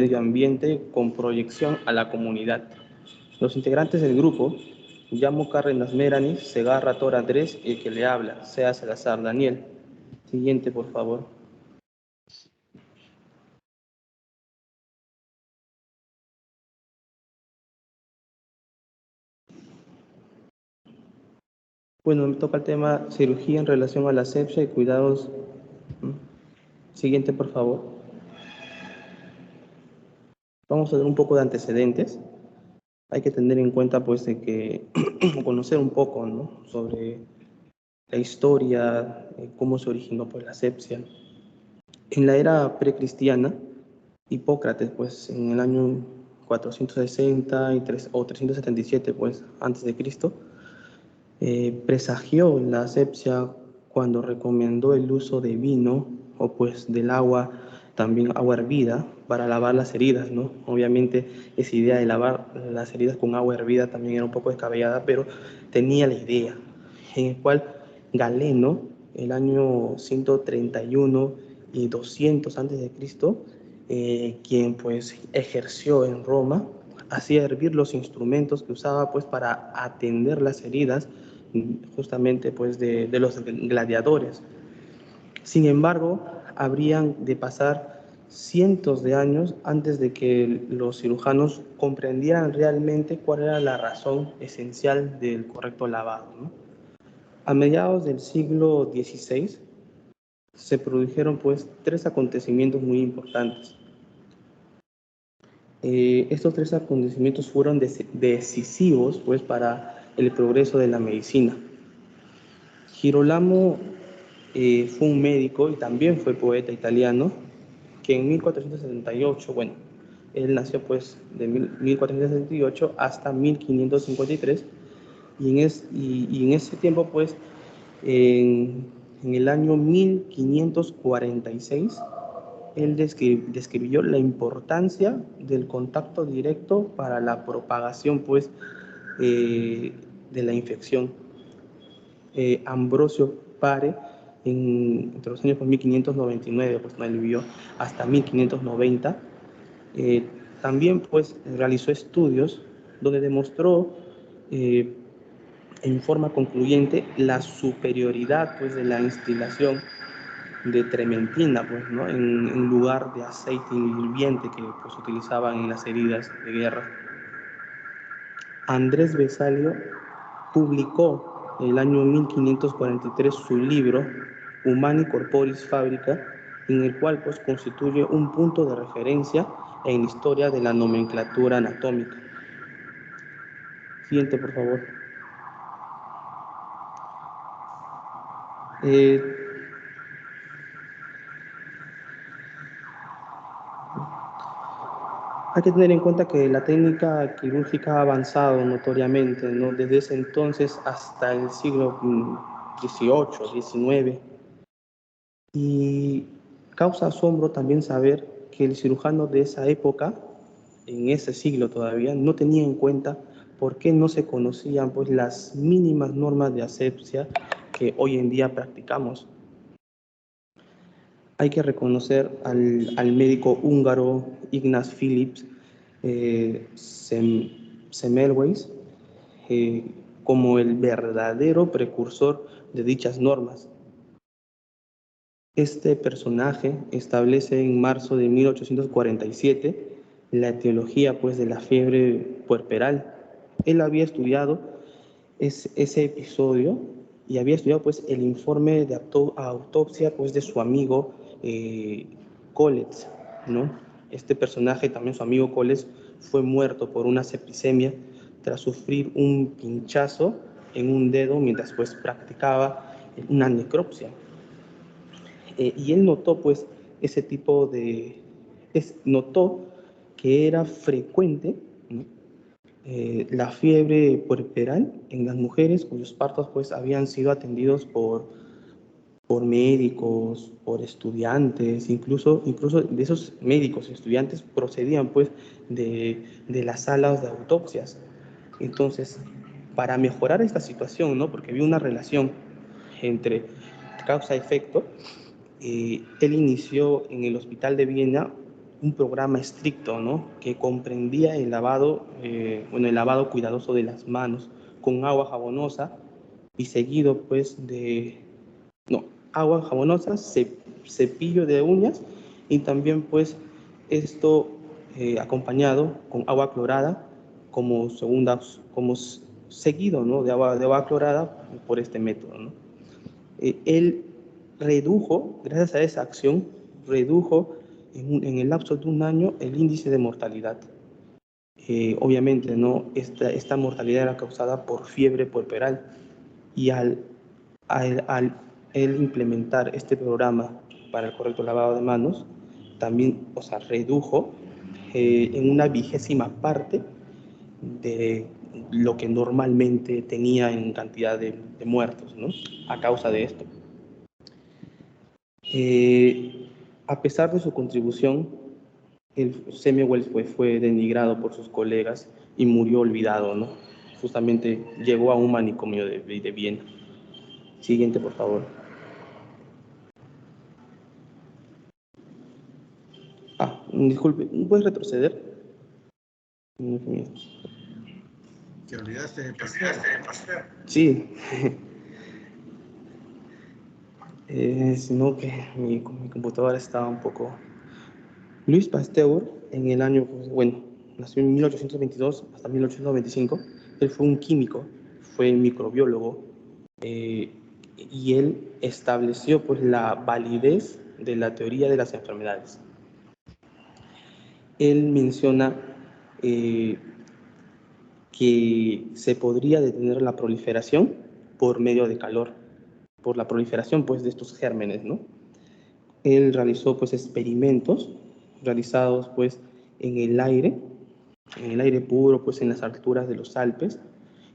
medio ambiente con proyección a la comunidad. Los integrantes del grupo, Llamo Cárdenas Meranis, Segarra Tor Andrés y el que le habla, Sea Salazar Daniel. Siguiente, por favor. Bueno, me toca el tema cirugía en relación a la asepsia y cuidados. Siguiente, por favor. Vamos a ver un poco de antecedentes. Hay que tener en cuenta, pues, de que conocer un poco, ¿no?, sobre la historia, cómo se originó, pues, la asepsia. En la era precristiana, Hipócrates, pues, en el año 460 o 377, pues, antes de Cristo, presagió la asepsia cuando recomendó el uso de vino o pues del agua, también agua hervida, para lavar las heridas, ¿no? Obviamente esa idea de lavar las heridas con agua hervida también era un poco descabellada, pero tenía la idea, en el cual Galeno, el año 131 y 200 antes de Cristo, quien pues ejerció en Roma, hacía hervir los instrumentos que usaba pues para atender las heridas justamente pues de los gladiadores. Sin embargo, habrían de pasar cientos de años antes de que los cirujanos comprendieran realmente cuál era la razón esencial del correcto lavado, ¿no? A mediados del siglo XVI se produjeron pues tres acontecimientos muy importantes. Estos tres acontecimientos fueron decisivos pues para el progreso de la medicina. Girolamo fue un médico y también fue poeta italiano que en 1478, bueno, él nació pues de 1478 hasta 1553 y en ese tiempo pues en el año 1546 él describió la importancia del contacto directo para la propagación pues de la infección. Ambrosio Pare, entre los años 1599, pues no, él vivió hasta 1590, también pues realizó estudios donde demostró en forma concluyente la superioridad pues de la instilación de trementina, pues, ¿no?, en lugar de aceite hirviente que pues utilizaban en las heridas de guerra. Andrés Vesalio publicó en el año 1543 su libro Humani Corporis Fabrica, en el cual pues constituye un punto de referencia en la historia de la nomenclatura anatómica. Siguiente, por favor. Hay que tener en cuenta que la técnica quirúrgica ha avanzado notoriamente, ¿no?, desde ese entonces hasta el siglo XVIII, XIX. Y causa asombro también saber que el cirujano de esa época, en ese siglo todavía, no tenía en cuenta por qué no se conocían pues las mínimas normas de asepsia que hoy en día practicamos. Hay que reconocer al médico húngaro Ignaz Philips Semmelweis como el verdadero precursor de dichas normas. Este personaje establece en marzo de 1847 la etiología pues, de la fiebre puerperal. Él había estudiado ese episodio y había estudiado pues, el informe de autopsia pues, de su amigo Collets, ¿no? Este personaje, también su amigo Collets, fue muerto por una septicemia tras sufrir un pinchazo en un dedo mientras pues, practicaba una necropsia. Y él notó pues ese tipo de... notó que era frecuente, ¿no?, la fiebre puerperal en las mujeres cuyos partos pues habían sido atendidos por médicos, por estudiantes, incluso de esos médicos y estudiantes procedían pues de las salas de autopsias. Entonces, para mejorar esta situación, ¿no?, porque había una relación entre causa-efecto, él inició en el Hospital de Viena un programa estricto, ¿no? Que comprendía el lavado, el lavado cuidadoso de las manos con agua jabonosa y seguido pues agua jabonosa, cepillo de uñas y también pues esto acompañado con agua clorada como seguido, ¿no? de agua clorada por este método, ¿no? Él redujo, gracias a esa acción, redujo en el lapso de un año el índice de mortalidad. Obviamente, ¿no? Esta mortalidad era causada por fiebre puerperal y al él implementar este programa para el correcto lavado de manos, también, redujo en una 20ª parte de lo que normalmente tenía en cantidad de muertos, ¿no? A causa de esto. A pesar de su contribución, Semmelweis fue denigrado por sus colegas y murió olvidado, ¿no? Justamente llegó a un manicomio de Viena. Siguiente, por favor. Disculpe, ¿puedes retroceder? ¿Te olvidaste de Pasteur? Sí. Sino que mi computadora estaba un poco... Louis Pasteur, en el año, nació en 1822 hasta 1825. Él fue un químico, fue microbiólogo, y él estableció pues la validez de la teoría de las enfermedades. Él menciona que se podría detener la proliferación por medio de calor, por la proliferación pues de estos gérmenes, ¿no? Él realizó pues experimentos realizados pues en el aire puro, pues en las alturas de los Alpes,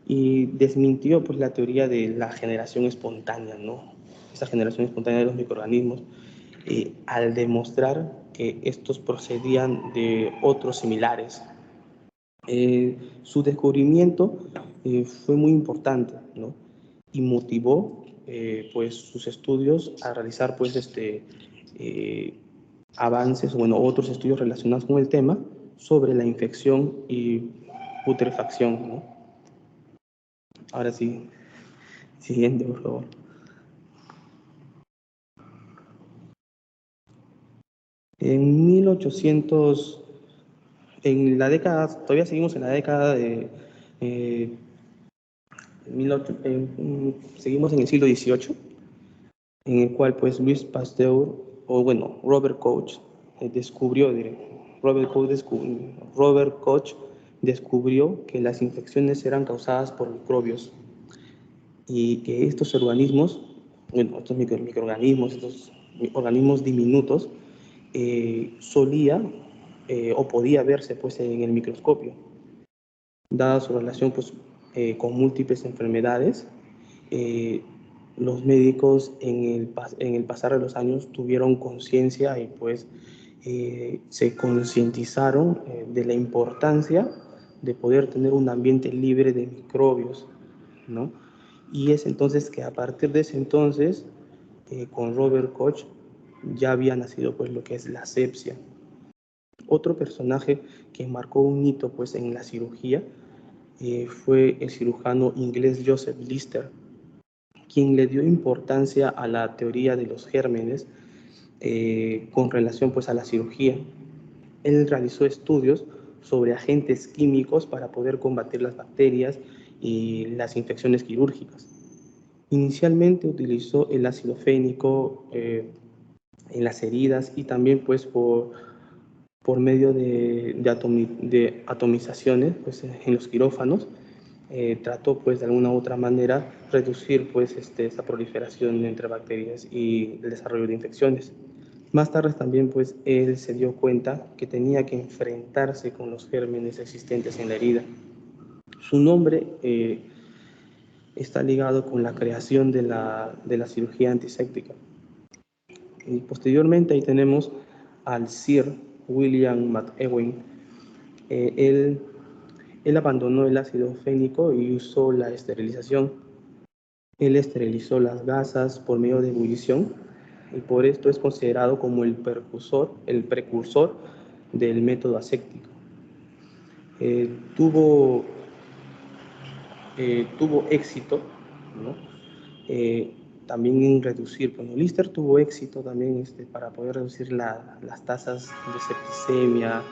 y desmintió pues la teoría de la generación espontánea, ¿no? Esa generación espontánea de los microorganismos, al demostrar que estos procedían de otros similares. Su descubrimiento fue muy importante, ¿no? Y motivó pues sus estudios a realizar pues avances, otros estudios relacionados con el tema sobre la infección y putrefacción, ¿no? Ahora sí, siguiente, por favor. En 1800, todavía seguimos en la década de, seguimos en el siglo XVIII, en el cual pues Louis Pasteur, Robert Koch descubrió que las infecciones eran causadas por microbios y que estos organismos, estos microorganismos, estos organismos diminutos, solía o podía verse pues en el microscopio. Dada su relación pues con múltiples enfermedades, los médicos en el pasar de los años tuvieron conciencia y pues se concientizaron de la importancia de poder tener un ambiente libre de microbios, ¿no? Y es entonces que a partir de ese entonces, con Robert Koch, ya había nacido pues lo que es la asepsia. Otro personaje que marcó un hito pues en la cirugía fue el cirujano inglés Joseph Lister, quien le dio importancia a la teoría de los gérmenes con relación pues a la cirugía. Él realizó estudios sobre agentes químicos para poder combatir las bacterias y las infecciones quirúrgicas. Inicialmente utilizó el ácido fénico en las heridas y también pues por medio de atomizaciones pues, en los quirófanos. Trató pues de alguna u otra manera reducir pues esa proliferación entre bacterias y el desarrollo de infecciones. Más tarde también pues él se dio cuenta que tenía que enfrentarse con los gérmenes existentes en la herida. Su nombre está ligado con la creación de la cirugía antiséptica. Y posteriormente ahí tenemos al Sir William McEwen. Él abandonó el ácido fénico y usó la esterilización. Él esterilizó las gasas por medio de ebullición y por esto es considerado como el precursor del método aséptico. Tuvo éxito, ¿no? También en reducir, bueno, Lister tuvo éxito también para poder reducir las tasas de septicemia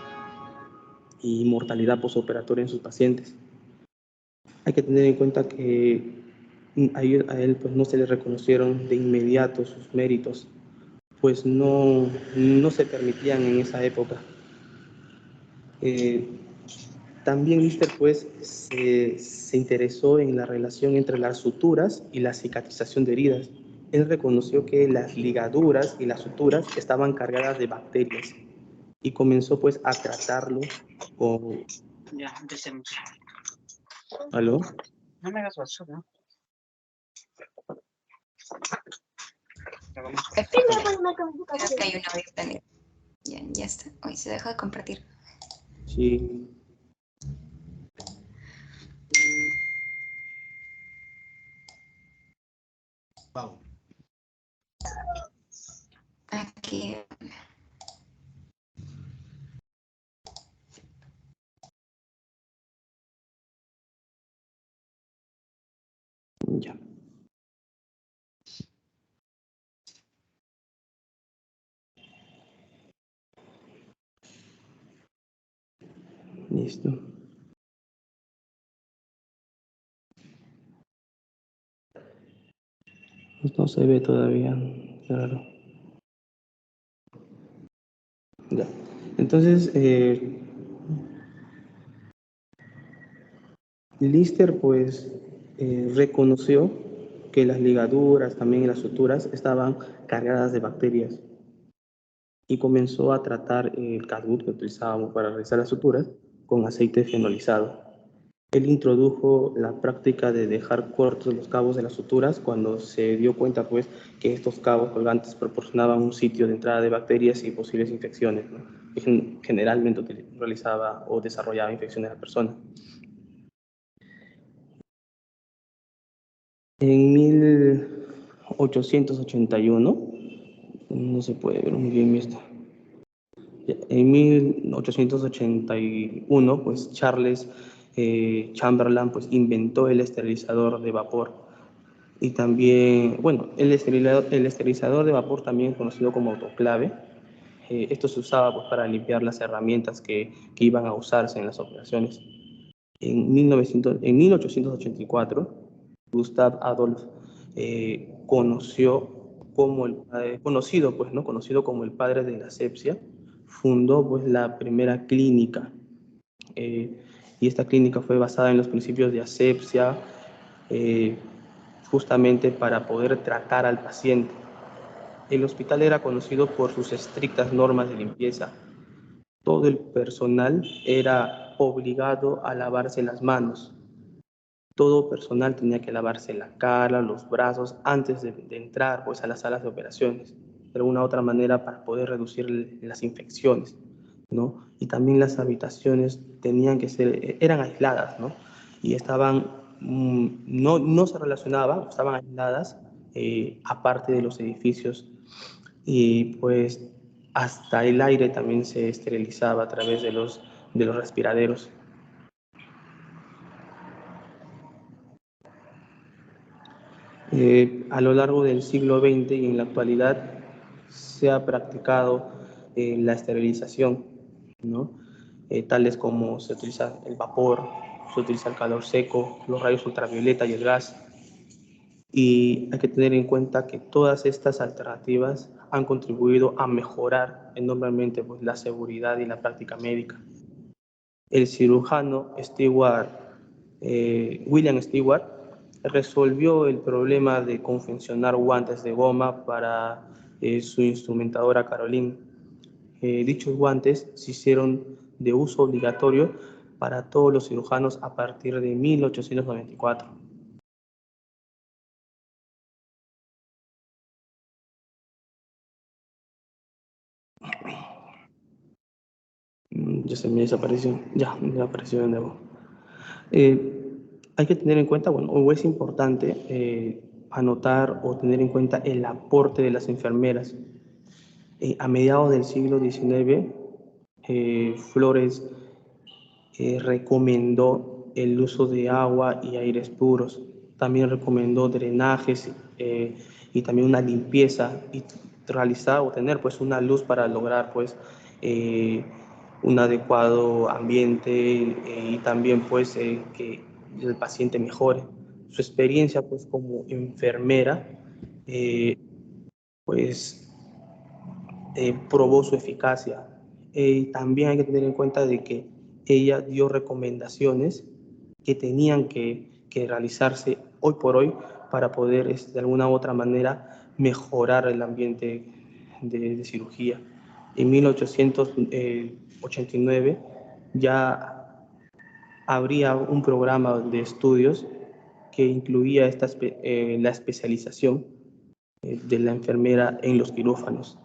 y mortalidad postoperatoria en sus pacientes. Hay que tener en cuenta que a él pues, no se le reconocieron de inmediato sus méritos, pues no se permitían en esa época. También Lister pues, se interesó en la relación entre las suturas y la cicatrización de heridas. Él reconoció que las ligaduras y las suturas estaban cargadas de bacterias y comenzó pues a tratarlo con... Ya, empecemos. ¿Aló? No me hagas basura. Creo que hay una abierta. Ya está. Hoy se deja de compartir. Sí. Vamos. Aquí. Ya. Listo. Pues no se ve todavía, claro. Ya. Entonces, Lister pues reconoció que las ligaduras, también las suturas, estaban cargadas de bacterias y comenzó a tratar el carbut que utilizábamos para realizar las suturas con aceite fenolizado. Él introdujo la práctica de dejar cortos los cabos de las suturas cuando se dio cuenta pues, que estos cabos colgantes proporcionaban un sitio de entrada de bacterias y posibles infecciones, ¿no? Que generalmente realizaba o desarrollaba infecciones a la persona. En 1881, no se puede ver muy bien esto. En 1881, pues Charles Chamberlain pues, inventó el esterilizador de vapor. Y también, bueno, el esterilizador de vapor también es conocido como autoclave. Esto se usaba pues, para limpiar las herramientas que iban a usarse en las operaciones. En 1884, Gustav Adolf conocido como el padre de la asepsia, fundó pues, la primera clínica. Y esta clínica fue basada en los principios de asepsia, justamente para poder tratar al paciente. El hospital era conocido por sus estrictas normas de limpieza. Todo el personal era obligado a lavarse las manos. Todo personal tenía que lavarse la cara, los brazos, antes de entrar pues, a las salas de operaciones, de alguna otra manera para poder reducir las infecciones, ¿no? Y también las habitaciones eran aisladas, ¿no? Y estaban, no se relacionaban, estaban aisladas, aparte de los edificios, y pues hasta el aire también se esterilizaba a través de los respiraderos. A lo largo del siglo XX y en la actualidad se ha practicado la esterilización, ¿no? Tales como se utiliza el vapor, se utiliza el calor seco, los rayos ultravioleta y el gas. Y hay que tener en cuenta que todas estas alternativas han contribuido a mejorar enormemente pues, la seguridad y la práctica médica. El cirujano William Stewart resolvió el problema de confeccionar guantes de goma para su instrumentadora Caroline. Dichos guantes se hicieron de uso obligatorio para todos los cirujanos a partir de 1894. Ya se me desapareció, ya apareció de nuevo. Hay que tener en cuenta, bueno, o es importante anotar o tener en cuenta el aporte de las enfermeras. A mediados del siglo XIX, Flores recomendó el uso de agua y aires puros. También recomendó drenajes y también una limpieza y realizar o tener pues una luz para lograr pues un adecuado ambiente y también pues que el paciente mejore. Su experiencia pues como enfermera pues probó su eficacia. También hay que tener en cuenta de que ella dio recomendaciones que tenían que realizarse hoy por hoy para poder de alguna u otra manera mejorar el ambiente de cirugía. En 1889 ya habría un programa de estudios que incluía la especialización de la enfermera en los quirófanos.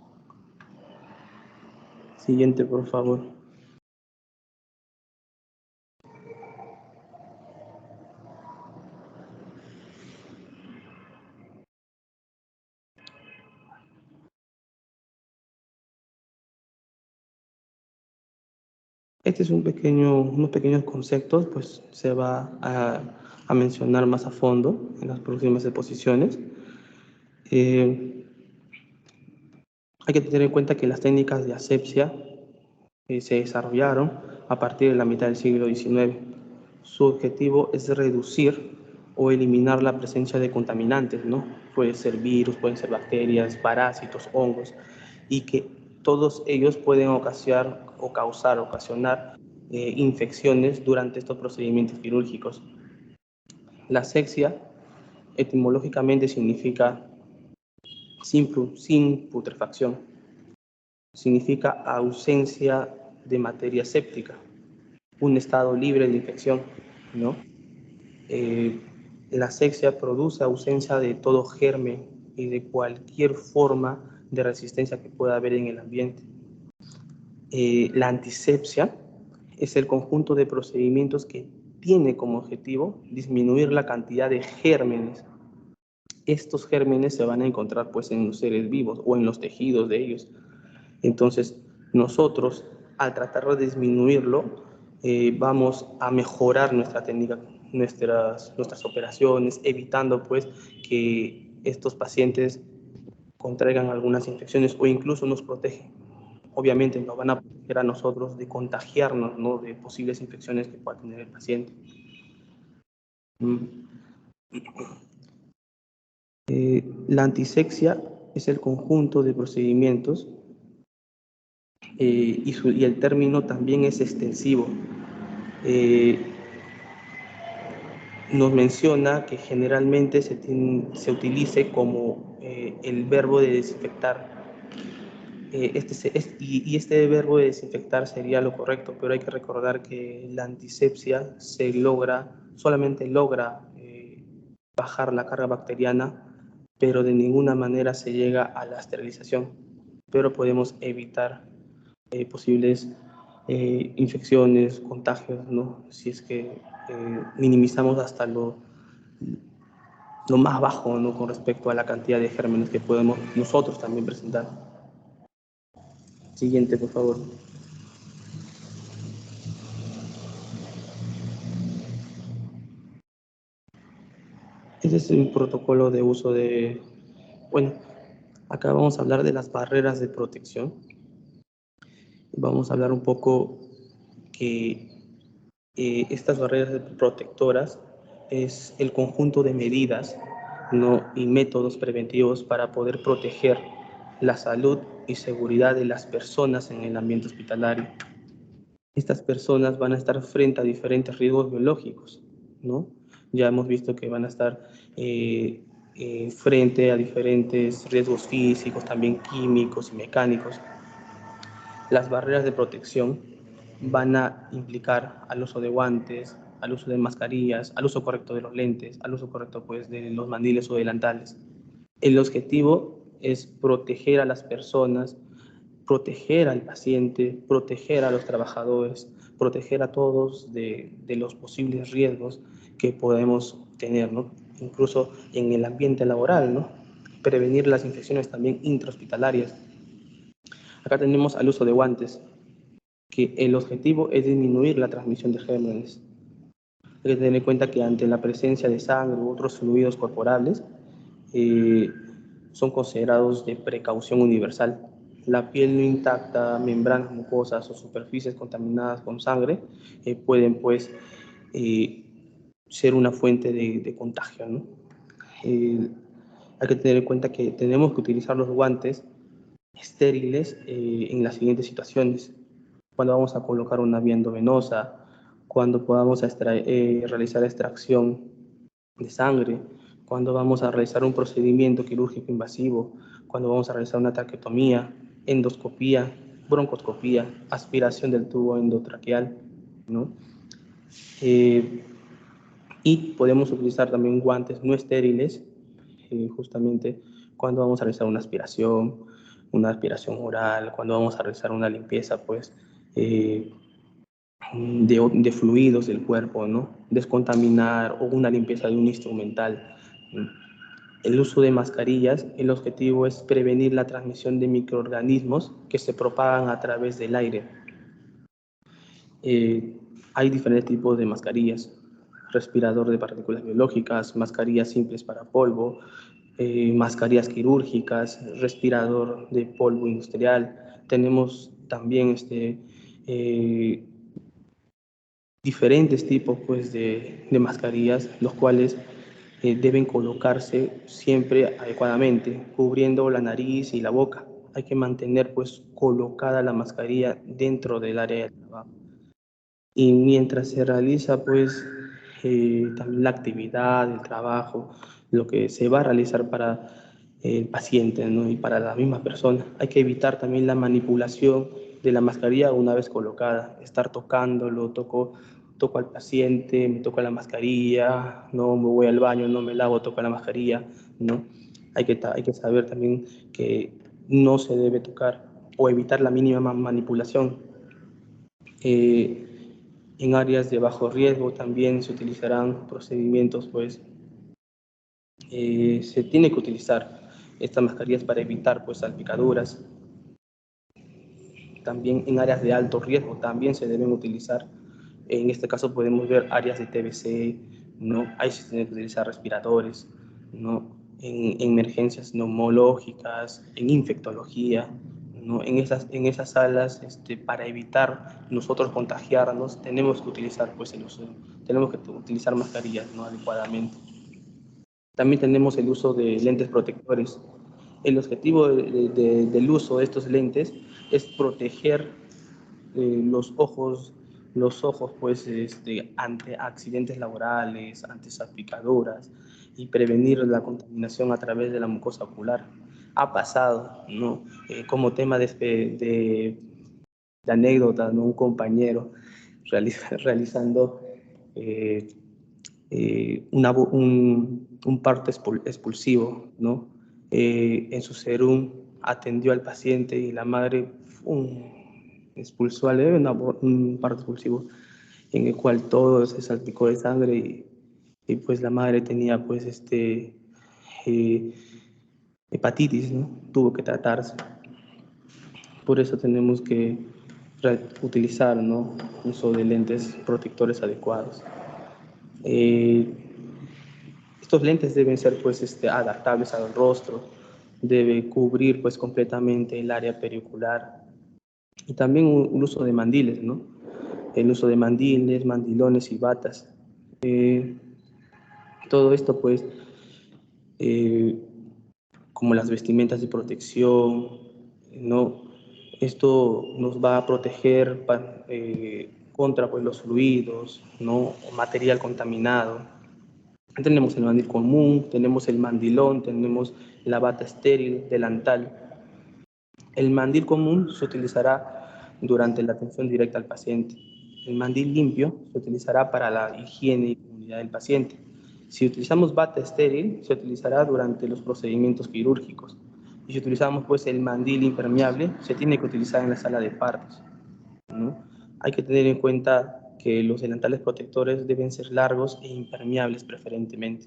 Siguiente, por favor. Este es unos pequeños conceptos, pues se va a mencionar más a fondo en las próximas exposiciones. Hay que tener en cuenta que las técnicas de asepsia se desarrollaron a partir de la mitad del siglo XIX. Su objetivo es reducir o eliminar la presencia de contaminantes, ¿no? Pueden ser virus, pueden ser bacterias, parásitos, hongos, y que todos ellos pueden ocasionar infecciones durante estos procedimientos quirúrgicos. La asepsia etimológicamente significa sin putrefacción. Significa ausencia de materia séptica, un estado libre de infección, ¿no? La asepsia produce ausencia de todo germen y de cualquier forma de resistencia que pueda haber en el ambiente. La antisepsia es el conjunto de procedimientos que tiene como objetivo disminuir la cantidad de gérmenes. Estos gérmenes se van a encontrar pues en los seres vivos o en los tejidos de ellos. Entonces, nosotros, al tratar de disminuirlo, vamos a mejorar nuestra técnica, nuestras operaciones, evitando pues que estos pacientes contraigan algunas infecciones o incluso nos protegen. Obviamente nos van a proteger a nosotros de contagiarnos, ¿no?, de posibles infecciones que pueda tener el paciente. La antisepsia es el conjunto de procedimientos y el término también es extensivo. Nos menciona que generalmente se utilice como el verbo de desinfectar. Este verbo de desinfectar sería lo correcto, pero hay que recordar que la antisepsia solamente logra bajar la carga bacteriana, pero de ninguna manera se llega a la esterilización. Pero podemos evitar posibles infecciones, contagios, ¿no? Si es que minimizamos hasta lo más bajo, ¿no?, con respecto a la cantidad de gérmenes que podemos nosotros también presentar. Siguiente, por favor. Este es un protocolo de uso de... Bueno, acá vamos a hablar de las barreras de protección. Vamos a hablar un poco que estas barreras protectoras es el conjunto de medidas, ¿no?, y métodos preventivos para poder proteger la salud y seguridad de las personas en el ambiente hospitalario. Estas personas van a estar frente a diferentes riesgos biológicos, ¿no? Ya hemos visto que van a estar frente a diferentes riesgos físicos, también químicos y mecánicos. Las barreras de protección van a implicar al uso de guantes, al uso de mascarillas, al uso correcto de los lentes, al uso correcto pues de los mandiles o delantales. El objetivo es proteger a las personas, proteger al paciente, proteger a los trabajadores, proteger a todos de los posibles riesgos que podemos tener, ¿no?, incluso en el ambiente laboral, ¿no?, prevenir las infecciones también intrahospitalarias. Acá tenemos al uso de guantes. que el objetivo es disminuir la transmisión de gérmenes. Hay que tener en cuenta que ante la presencia de sangre u otros fluidos corporales, son considerados de precaución universal. La piel no intacta, membranas mucosas o superficies contaminadas con sangre pueden pues ser una fuente de contagio, ¿no? Hay que tener en cuenta que tenemos que utilizar los guantes estériles en las siguientes situaciones: cuando vamos a colocar una vía endovenosa, cuando podamos realizar extracción de sangre, cuando vamos a realizar un procedimiento quirúrgico invasivo, cuando vamos a realizar una traqueotomía, endoscopía, broncoscopía, aspiración del tubo endotraqueal, ¿no? Y podemos utilizar también guantes no estériles, justamente cuando vamos a realizar una aspiración oral, cuando vamos a realizar una limpieza, pues, de fluidos del cuerpo, ¿no? Descontaminar o una limpieza de un instrumental. El uso de mascarillas, el objetivo es prevenir la transmisión de microorganismos que se propagan a través del aire. Hay diferentes tipos de mascarillas: respirador de partículas biológicas, mascarillas simples para polvo, mascarillas quirúrgicas, respirador de polvo industrial. Tenemos también diferentes tipos pues, de mascarillas, los cuales deben colocarse siempre adecuadamente, cubriendo la nariz y la boca. Hay que mantener pues colocada la mascarilla dentro del área de trabajo. Y mientras se realiza pues también la actividad, el trabajo, lo que se va a realizar para el paciente, ¿no? Y para la misma persona, hay que evitar también la manipulación de la mascarilla una vez colocada, estar tocándolo, toco al paciente, me toco la mascarilla, no me voy al baño, no me lavo, toco la mascarilla, ¿no? Hay que saber también que no se debe tocar o evitar la mínima manipulación. En áreas de bajo riesgo también se utilizarán procedimientos, pues se tiene que utilizar estas mascarillas para evitar pues salpicaduras. También en áreas de alto riesgo también se deben utilizar. En este caso podemos ver áreas de TBC, ¿no? Ahí se tienen que utilizar respiradores, ¿no? En emergencias neumológicas, en infectología, ¿no? En esas salas, para evitar nosotros contagiarnos, tenemos que utilizar pues tenemos que utilizar mascarillas, ¿no? Adecuadamente. También tenemos el uso de lentes protectores. El objetivo del uso de estos lentes es proteger los ojos pues, ante accidentes laborales, ante salpicaduras, y prevenir la contaminación a través de la mucosa ocular. Ha pasado, ¿no? Como tema de anécdota, ¿no? Un compañero realizando un parto expulsivo, ¿no? En su serum atendió al paciente y la madre expulsó al bebé, un parto expulsivo en el cual todo se salpicó de sangre y pues la madre tenía pues hepatitis, ¿no? Tuvo que tratarse. Por eso tenemos que utilizar, ¿no? Uso de lentes protectores adecuados. Estos lentes deben ser pues adaptables al rostro, debe cubrir pues completamente el área periocular, y también un uso de mandiles, ¿no? El uso de mandiles, mandilones y batas. Todo esto pues como las vestimentas de protección, ¿no? Esto nos va a proteger contra pues, los fluidos, ¿no? O material contaminado. Tenemos el mandil común, tenemos el mandilón, tenemos la bata estéril, delantal. El mandil común se utilizará durante la atención directa al paciente. El mandil limpio se utilizará para la higiene y comunidad del paciente. Si utilizamos bata estéril, se utilizará durante los procedimientos quirúrgicos. Y si utilizamos pues, el mandil impermeable, se tiene que utilizar en la sala de partos, ¿no? Hay que tener en cuenta que los delantales protectores deben ser largos e impermeables preferentemente.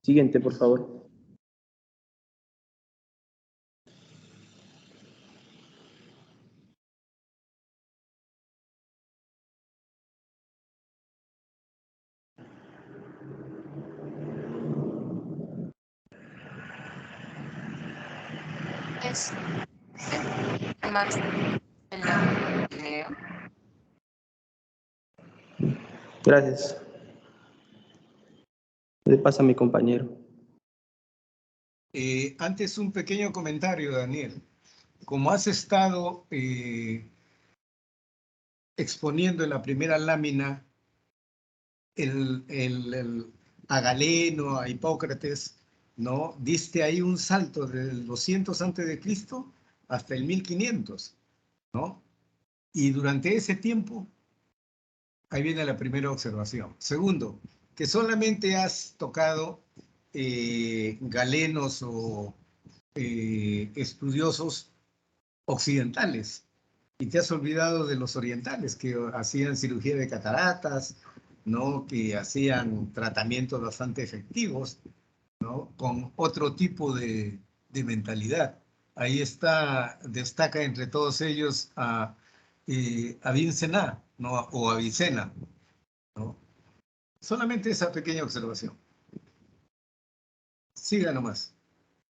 Siguiente, por favor. ¿Puedes más el video? Gracias. Le pasa a mi compañero. Antes un pequeño comentario, Daniel. Como has estado exponiendo en la primera lámina a Galeno, a Hipócrates, ¿no? Diste ahí un salto del 200 antes de Cristo hasta el 1500, ¿no? Y durante ese tiempo, ahí viene la primera observación. Segundo, que solamente has tocado galenos o estudiosos occidentales y te has olvidado de los orientales que hacían cirugía de cataratas, ¿no? Que hacían tratamientos bastante efectivos, ¿no? Con otro tipo de mentalidad. Ahí está, destaca entre todos ellos a Avicenna, ¿no? O Avicena, ¿no? Solamente esa pequeña observación. Siga nomás.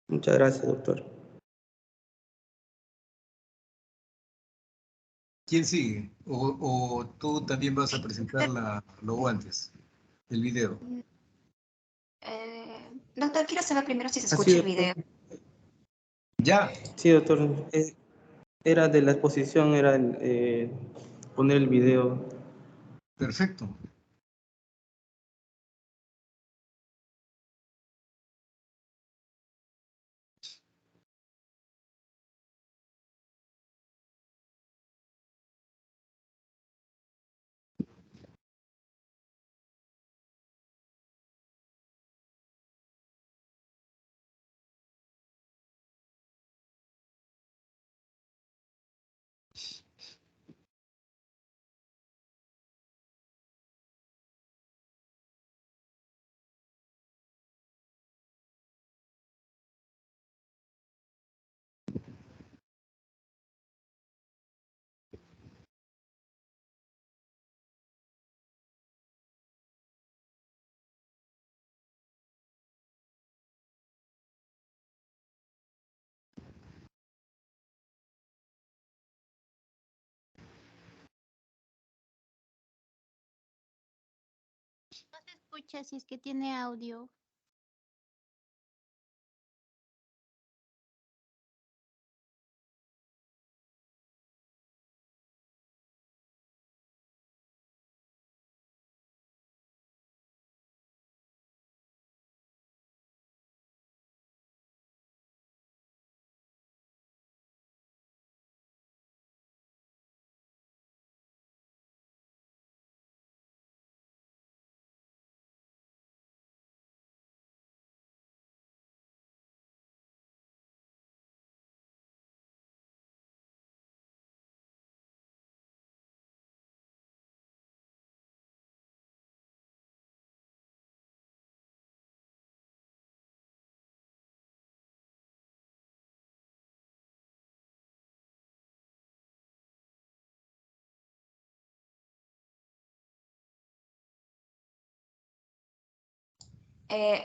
Muchas gracias, doctor. ¿Quién sigue? ¿O tú también vas a presentar lo antes, el video? Doctor, quiero saber primero si se Así, escucha el doctor. video. Ya. Sí, doctor. Era de la exposición, era poner el video. Perfecto. No se escucha si es que tiene audio.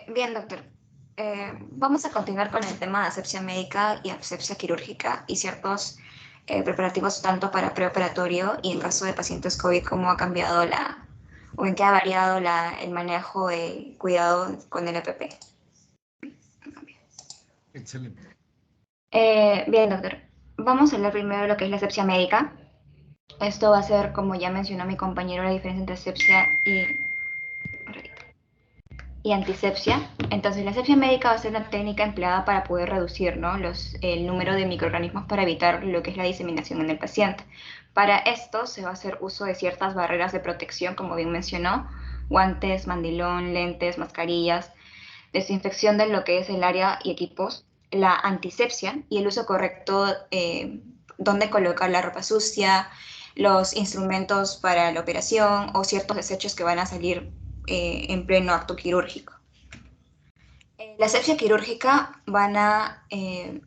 Bien, doctor. Vamos a continuar con el tema de asepsia médica y asepsia quirúrgica y ciertos preparativos tanto para preoperatorio y en caso de pacientes COVID, cómo ha cambiado o en qué ha variado el manejo de cuidado con el EPP. Excelente. Bien, doctor. Vamos a hablar primero de lo que es la asepsia médica. Esto va a ser, como ya mencionó mi compañero, la diferencia entre asepsia y antisepsia. Entonces, la asepsia médica va a ser una técnica empleada para poder reducir, ¿no? el número de microorganismos para evitar lo que es la diseminación en el paciente. Para esto se va a hacer uso de ciertas barreras de protección, como bien mencionó, guantes, mandilón, lentes, mascarillas, desinfección de lo que es el área y equipos, la antisepsia y el uso correcto, dónde colocar la ropa sucia, los instrumentos para la operación o ciertos desechos que van a salir en pleno acto quirúrgico. La asepsia quirúrgica van a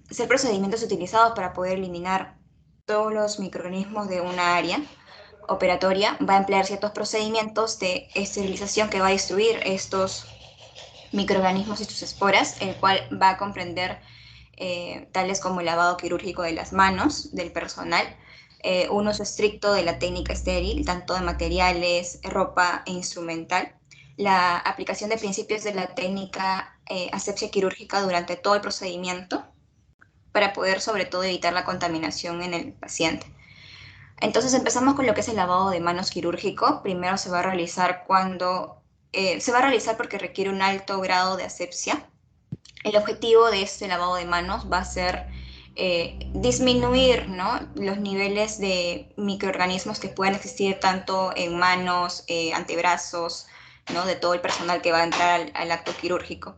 ser procedimientos utilizados para poder eliminar todos los microorganismos de una área operatoria. Va a emplear ciertos procedimientos de esterilización que va a destruir estos microorganismos y sus esporas, el cual va a comprender tales como el lavado quirúrgico de las manos del personal, un uso estricto de la técnica estéril, tanto de materiales, ropa e instrumental, la aplicación de principios de la técnica asepsia quirúrgica durante todo el procedimiento para poder sobre todo evitar la contaminación en el paciente. Entonces empezamos con lo que es el lavado de manos quirúrgico. Primero se va a realizar porque requiere un alto grado de asepsia. El objetivo de este lavado de manos va a ser disminuir, ¿no?, los niveles de microorganismos que puedan existir tanto en manos, antebrazos, ¿no?, de todo el personal que va a entrar al acto quirúrgico.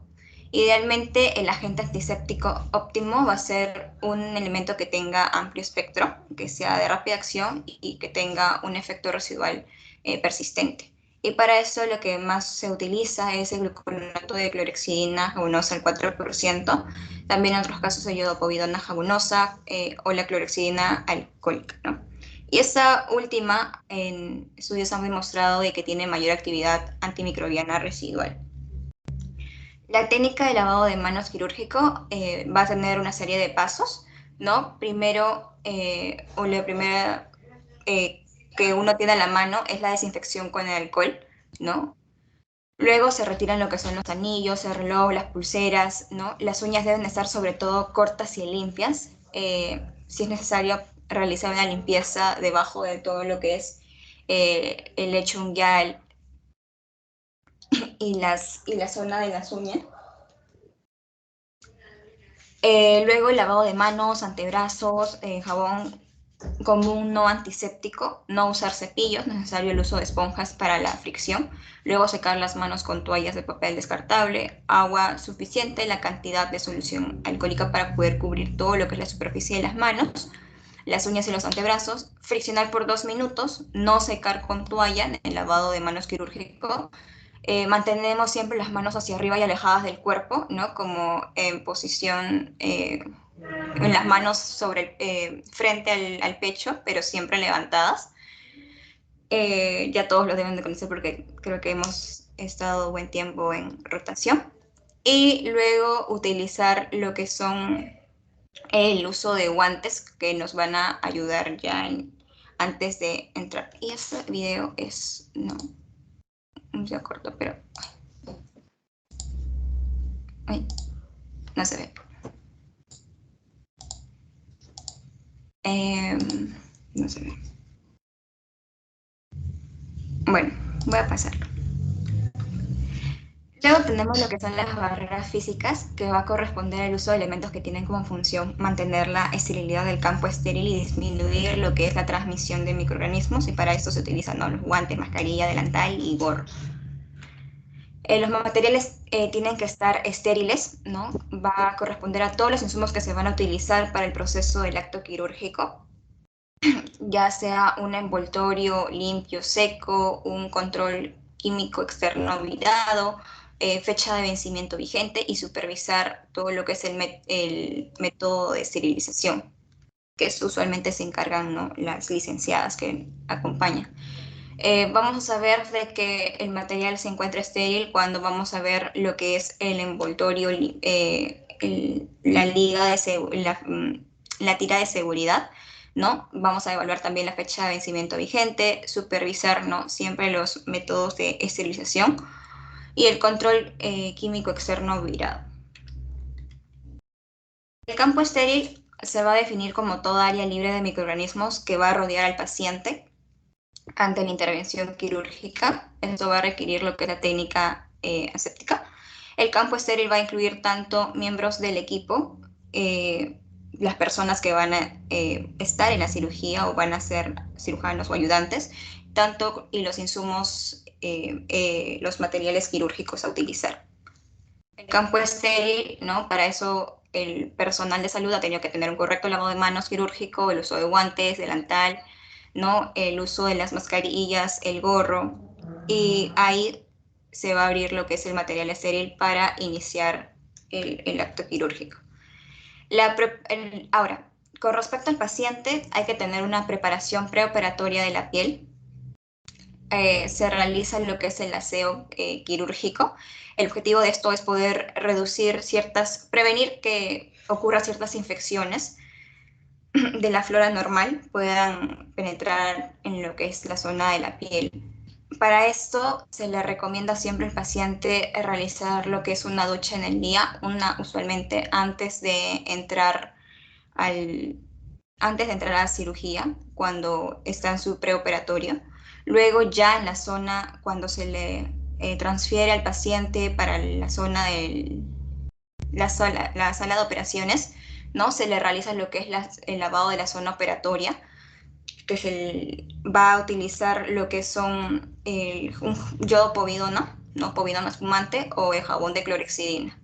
Idealmente, el agente antiséptico óptimo va a ser un elemento que tenga amplio espectro, que sea de rápida acción y que tenga un efecto residual persistente. Y para eso lo que más se utiliza es el gluconato de clorhexidina jabonosa al 4%, también en otros casos el iodopovidona jabonosa o la clorhexidina alcohólica, ¿no? Y esta última, en estudios han demostrado de que tiene mayor actividad antimicrobiana residual. La técnica de lavado de manos quirúrgico va a tener una serie de pasos, ¿no? Primero, la primera que uno tiene a la mano es la desinfección con el alcohol, ¿no? Luego se retiran lo que son los anillos, el reloj, las pulseras, ¿no? Las uñas deben estar sobre todo cortas y limpias. Si es necesario realizar una limpieza debajo de todo lo que es el lecho unguial y la zona de las uñas. Luego el lavado de manos, antebrazos, jabón común no antiséptico, no usar cepillos, necesario el uso de esponjas para la fricción, luego secar las manos con toallas de papel descartable, agua suficiente, la cantidad de solución alcohólica para poder cubrir todo lo que es la superficie de las manos, las uñas y los antebrazos, friccionar por 2 minutos, no secar con toalla en el lavado de manos quirúrgico. Mantenemos siempre las manos hacia arriba y alejadas del cuerpo, ¿no?, como en posición en las manos frente al pecho, pero siempre levantadas. Ya todos lo deben de conocer porque creo que hemos estado buen tiempo en rotación. Y luego utilizar lo que son el uso de guantes que nos van a ayudar ya antes de entrar. Y este video es, no corto, pero ay, no se ve. No se ve. Bueno, voy a pasarlo. Luego tenemos lo que son las barreras físicas, que va a corresponder al uso de elementos que tienen como función mantener la esterilidad del campo estéril y disminuir lo que es la transmisión de microorganismos, y para esto se utilizan, ¿no?, los guantes, mascarilla, delantal y gorro. Los materiales tienen que estar estériles, ¿no? Va a corresponder a todos los insumos que se van a utilizar para el proceso del acto quirúrgico, ya sea un envoltorio limpio, seco, un control químico externo virado, fecha de vencimiento vigente, y supervisar todo lo que es el método de esterilización, que usualmente se encargan, ¿no?, las licenciadas que acompañan. Vamos a saber de que el material se encuentra estéril cuando vamos a ver lo que es el envoltorio, la liga la tira de seguridad, ¿no? Vamos a evaluar también la fecha de vencimiento vigente, supervisar, ¿no?, siempre los métodos de esterilización y el control químico externo virado. El campo estéril se va a definir como toda área libre de microorganismos que va a rodear al paciente ante la intervención quirúrgica. Esto va a requerir lo que es la técnica aséptica. El campo estéril va a incluir tanto miembros del equipo, las personas que van a estar en la cirugía o van a ser cirujanos o ayudantes, tanto y los insumos, los materiales quirúrgicos a utilizar. El campo estéril, ¿no?, para eso el personal de salud ha tenido que tener un correcto lavado de manos quirúrgico, el uso de guantes, delantal, ¿no?, el uso de las mascarillas, el gorro, y ahí se va a abrir lo que es el material estéril para iniciar el acto quirúrgico. Ahora, con respecto al paciente, hay que tener una preparación preoperatoria de la piel. Se realiza lo que es el aseo quirúrgico. El objetivo de esto es poder reducir prevenir que ocurra ciertas infecciones de la flora normal puedan penetrar en lo que es la zona de la piel. Para esto se le recomienda siempre al paciente realizar lo que es una ducha en el día, usualmente antes de entrar a la cirugía, cuando está en su preoperatorio. Luego ya en la zona, cuando se le transfiere al paciente para la zona de la sala de operaciones, ¿no? Se le realiza lo que es el lavado de la zona operatoria, que va a utilizar lo que son un yodo povidona, ¿no? Povidona espumante o el jabón de clorexidina.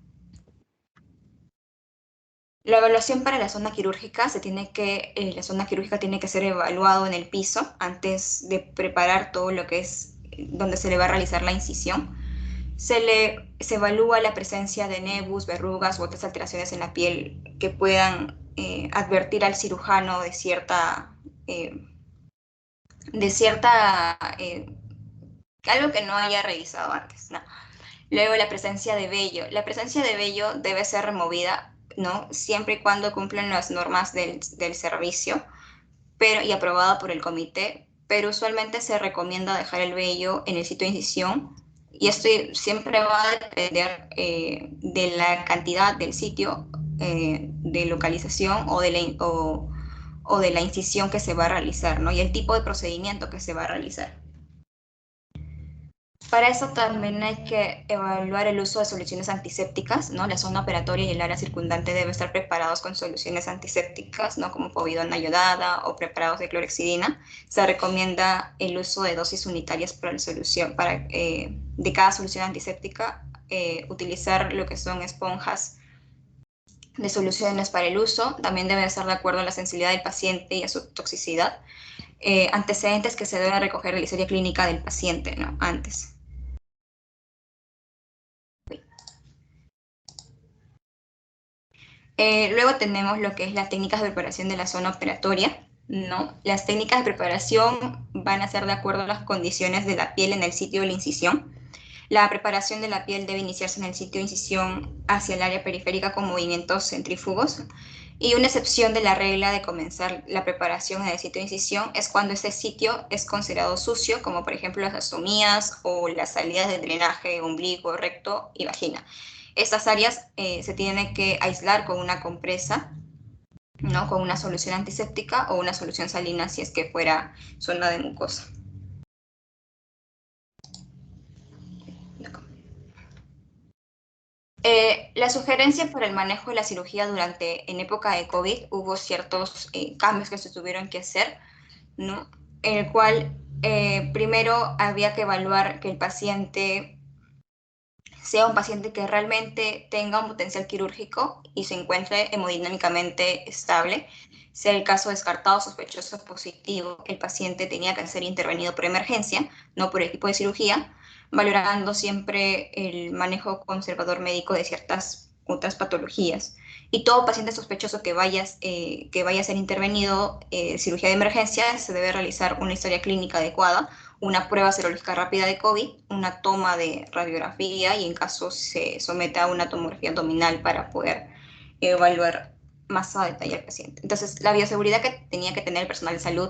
La evaluación para la zona quirúrgica la zona quirúrgica tiene que ser evaluado en el piso antes de preparar todo lo que es donde se le va a realizar la incisión. Se evalúa la presencia de nebus, verrugas u otras alteraciones en la piel que puedan advertir al cirujano de cierta algo que no haya revisado antes, ¿no? Luego la presencia de vello. La presencia de vello debe ser removida, ¿no? Siempre y cuando cumplen las normas del servicio y aprobada por el comité, pero usualmente se recomienda dejar el vello en el sitio de incisión y esto siempre va a depender de la cantidad del sitio de localización o de la incisión que se va a realizar, ¿no? Y el tipo de procedimiento que se va a realizar. Para eso también hay que evaluar el uso de soluciones antisépticas, ¿no? La zona operatoria y el área circundante deben estar preparados con soluciones antisépticas, ¿no? Como povidona iodada o preparados de clorexidina. Se recomienda el uso de dosis unitarias para la solución, de cada solución antiséptica, utilizar lo que son esponjas de soluciones para el uso. También debe estar de acuerdo a la sensibilidad del paciente y a su toxicidad. Antecedentes que se deben recoger de la historia clínica del paciente, ¿no? Antes. Luego tenemos lo que es las técnicas de preparación de la zona operatoria, ¿no? Las técnicas de preparación van a ser de acuerdo a las condiciones de la piel en el sitio de la incisión. La preparación de la piel debe iniciarse en el sitio de incisión hacia el área periférica con movimientos centrífugos. Y una excepción de la regla de comenzar la preparación en el sitio de incisión es cuando ese sitio es considerado sucio, como por ejemplo las astomías o las salidas de drenaje, ombligo, recto y vagina. Estas áreas se tienen que aislar con una compresa, ¿no? Con una solución antiséptica o una solución salina si es que fuera zona de mucosa. La sugerencia para el manejo de la cirugía en época de COVID, hubo ciertos cambios que se tuvieron que hacer, ¿no? En el cual primero había que evaluar que el paciente sea un paciente que realmente tenga un potencial quirúrgico y se encuentre hemodinámicamente estable. Si el caso descartado, sospechoso, positivo, el paciente tenía que ser intervenido por emergencia, no por equipo de cirugía, valorando siempre el manejo conservador médico de ciertas otras patologías. Y todo paciente sospechoso que vaya a ser intervenido, cirugía de emergencia, se debe realizar una historia clínica adecuada, una prueba serológica rápida de COVID, una toma de radiografía y en caso se someta a una tomografía abdominal para poder evaluar más a detalle al paciente. Entonces, la bioseguridad que tenía que tener el personal de salud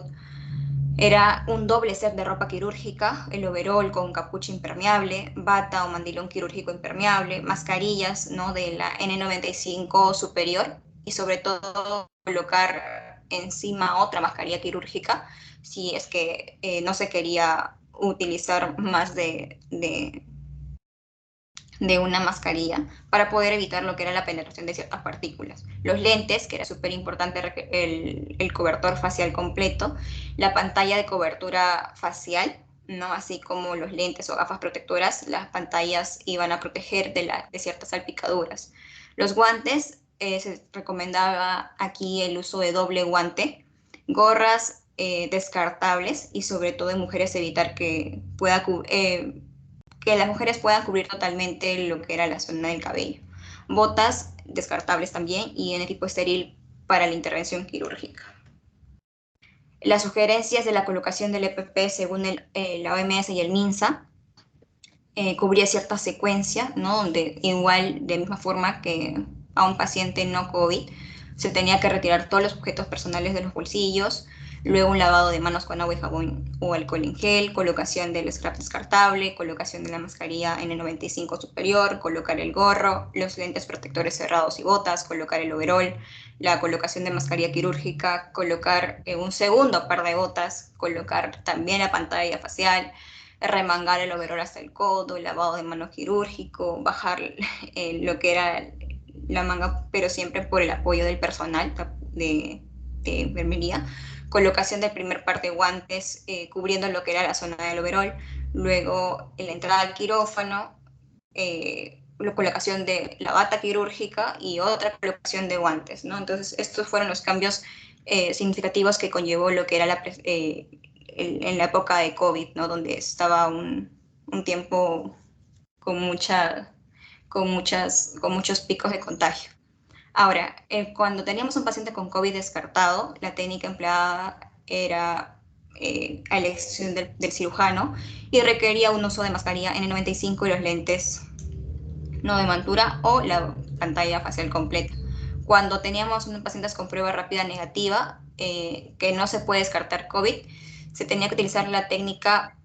era un doble set de ropa quirúrgica, el overol con capucha impermeable, bata o mandilón quirúrgico impermeable, mascarillas, ¿no? De la N95 superior y sobre todo colocar encima otra mascarilla quirúrgica si es que no se quería utilizar más de una mascarilla para poder evitar lo que era la penetración de ciertas partículas. Los lentes, que era súper importante el cobertor facial completo, la pantalla de cobertura facial, ¿no? Así como los lentes o gafas protectoras, las pantallas iban a proteger de ciertas salpicaduras. Los guantes, se recomendaba aquí el uso de doble guante, gorras descartables y sobre todo en mujeres evitar que las mujeres puedan cubrir totalmente lo que era la zona del cabello. Botas descartables también y en equipo estéril para la intervención quirúrgica. Las sugerencias de la colocación del EPP según la OMS y el MINSA cubría cierta secuencia, ¿no? Donde igual, de misma forma que a un paciente no COVID, se tenía que retirar todos los objetos personales de los bolsillos, luego un lavado de manos con agua y jabón o alcohol en gel, colocación del scrap descartable, colocación de la mascarilla N95 superior, colocar el gorro, los lentes protectores cerrados y botas, colocar el overol, la colocación de mascarilla quirúrgica, colocar un segundo par de botas, colocar también la pantalla facial, remangar el overol hasta el codo, el lavado de mano quirúrgico, bajar lo que era la manga, pero siempre por el apoyo del personal de enfermería, colocación del primer par de guantes cubriendo lo que era la zona del overol, luego la entrada al quirófano, la colocación de la bata quirúrgica y otra colocación de guantes, ¿no? Entonces, estos fueron los cambios significativos que conllevó lo que era en la época de COVID, ¿no? Donde estaba un tiempo con muchos picos de contagio. Ahora, cuando teníamos un paciente con COVID descartado, la técnica empleada era a elección del cirujano y requería un uso de mascarilla N95 y los lentes no de montura o la pantalla facial completa. Cuando teníamos unos pacientes con prueba rápida negativa, que no se puede descartar COVID, se tenía que utilizar la técnica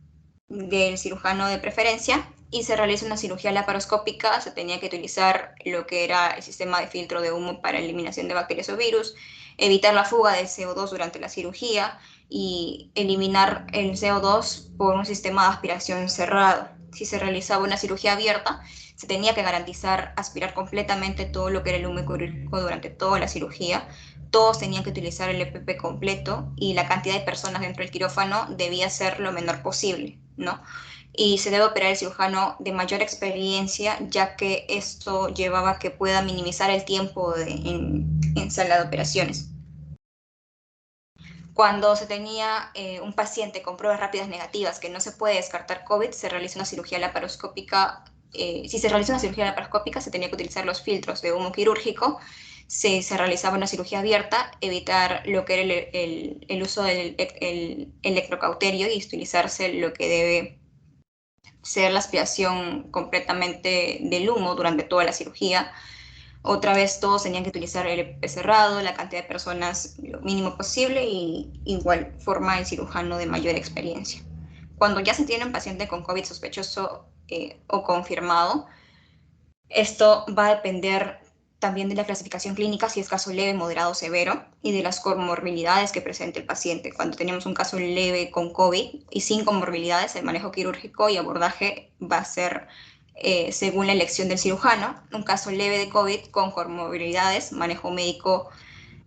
del cirujano de preferencia y se realiza una cirugía laparoscópica, se tenía que utilizar lo que era el sistema de filtro de humo para eliminación de bacterias o virus, evitar la fuga del CO2 durante la cirugía y eliminar el CO2 por un sistema de aspiración cerrado. Si se realizaba una cirugía abierta, se tenía que garantizar aspirar completamente todo lo que era el humo quirúrgico durante toda la cirugía. Todos tenían que utilizar el EPP completo y la cantidad de personas dentro del quirófano debía ser lo menor posible, ¿no? Y se debe operar el cirujano de mayor experiencia, ya que esto llevaba a que pueda minimizar el tiempo en sala de operaciones. Cuando se tenía un paciente con pruebas rápidas negativas que no se puede descartar COVID, se realiza una cirugía laparoscópica. Si se realiza una cirugía laparoscópica, se tenía que utilizar los filtros de humo quirúrgico. Se realizaba una cirugía abierta, evitar lo que era el uso del electrocauterio y utilizarse lo que debe ser la aspiración completamente del humo durante toda la cirugía. Otra vez todos tenían que utilizar el EPP cerrado, la cantidad de personas lo mínimo posible y igual forma el cirujano de mayor experiencia. Cuando ya se tiene un paciente con COVID sospechoso o confirmado, esto va a depender también de la clasificación clínica, si es caso leve, moderado o severo, y de las comorbilidades que presente el paciente. Cuando tenemos un caso leve con COVID y sin comorbilidades, el manejo quirúrgico y abordaje va a ser según la elección del cirujano. Un caso leve de COVID con comorbilidades, manejo médico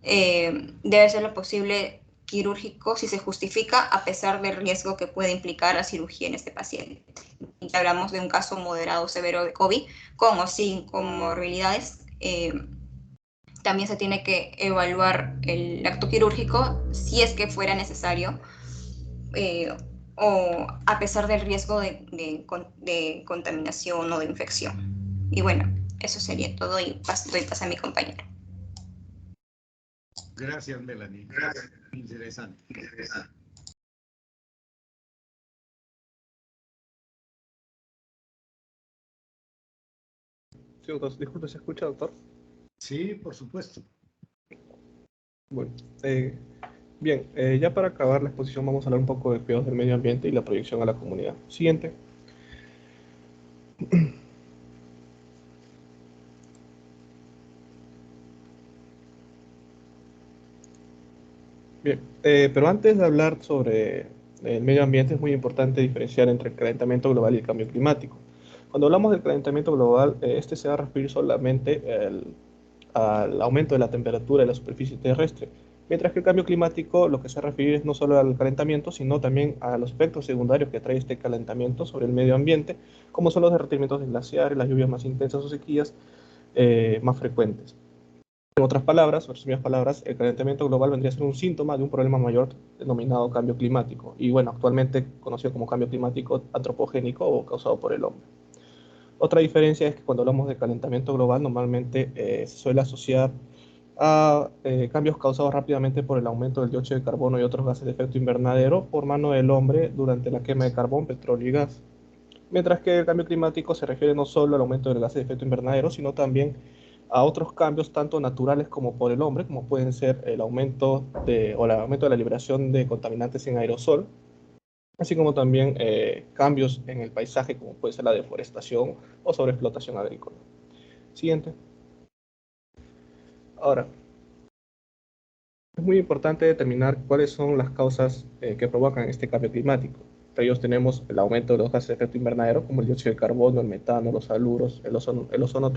debe ser lo posible quirúrgico si se justifica a pesar del riesgo que puede implicar la cirugía en este paciente. Y hablamos de un caso moderado o severo de COVID con o sin comorbilidades. También se tiene que evaluar el acto quirúrgico si es que fuera necesario o a pesar del riesgo de contaminación o de infección. Y bueno, eso sería todo y doy paso a mi compañero. Gracias, Melanie. Gracias. Interesante. Sí, doctor, disculpe, ¿se escucha, doctor? Sí, por supuesto. Bueno, bien, ya para acabar la exposición vamos a hablar un poco de cuidados del medio ambiente y la proyección a la comunidad. Siguiente. Bien, pero antes de hablar sobre el medio ambiente es muy importante diferenciar entre el calentamiento global y el cambio climático. Cuando hablamos del calentamiento global, este se va a referir solamente al aumento de la temperatura de la superficie terrestre, mientras que el cambio climático lo que se refiere es no solo al calentamiento, sino también a los efectos secundarios que trae este calentamiento sobre el medio ambiente, como son los derretimientos de glaciares, las lluvias más intensas o sequías más frecuentes. En otras palabras, en resumidas palabras, el calentamiento global vendría a ser un síntoma de un problema mayor denominado cambio climático, y bueno, actualmente conocido como cambio climático antropogénico o causado por el hombre. Otra diferencia es que cuando hablamos de calentamiento global, normalmente se suele asociar a cambios causados rápidamente por el aumento del dióxido de carbono y otros gases de efecto invernadero por mano del hombre durante la quema de carbón, petróleo y gas. Mientras que el cambio climático se refiere no solo al aumento del gas de efecto invernadero, sino también a otros cambios tanto naturales como por el hombre, como pueden ser el aumento de la liberación de contaminantes en aerosol, así como también cambios en el paisaje, como puede ser la deforestación o sobreexplotación agrícola. Siguiente. Ahora, es muy importante determinar cuáles son las causas que provocan este cambio climático. Entre ellos tenemos el aumento de los gases de efecto invernadero, como el dióxido de carbono, el metano, los haluros, el ozono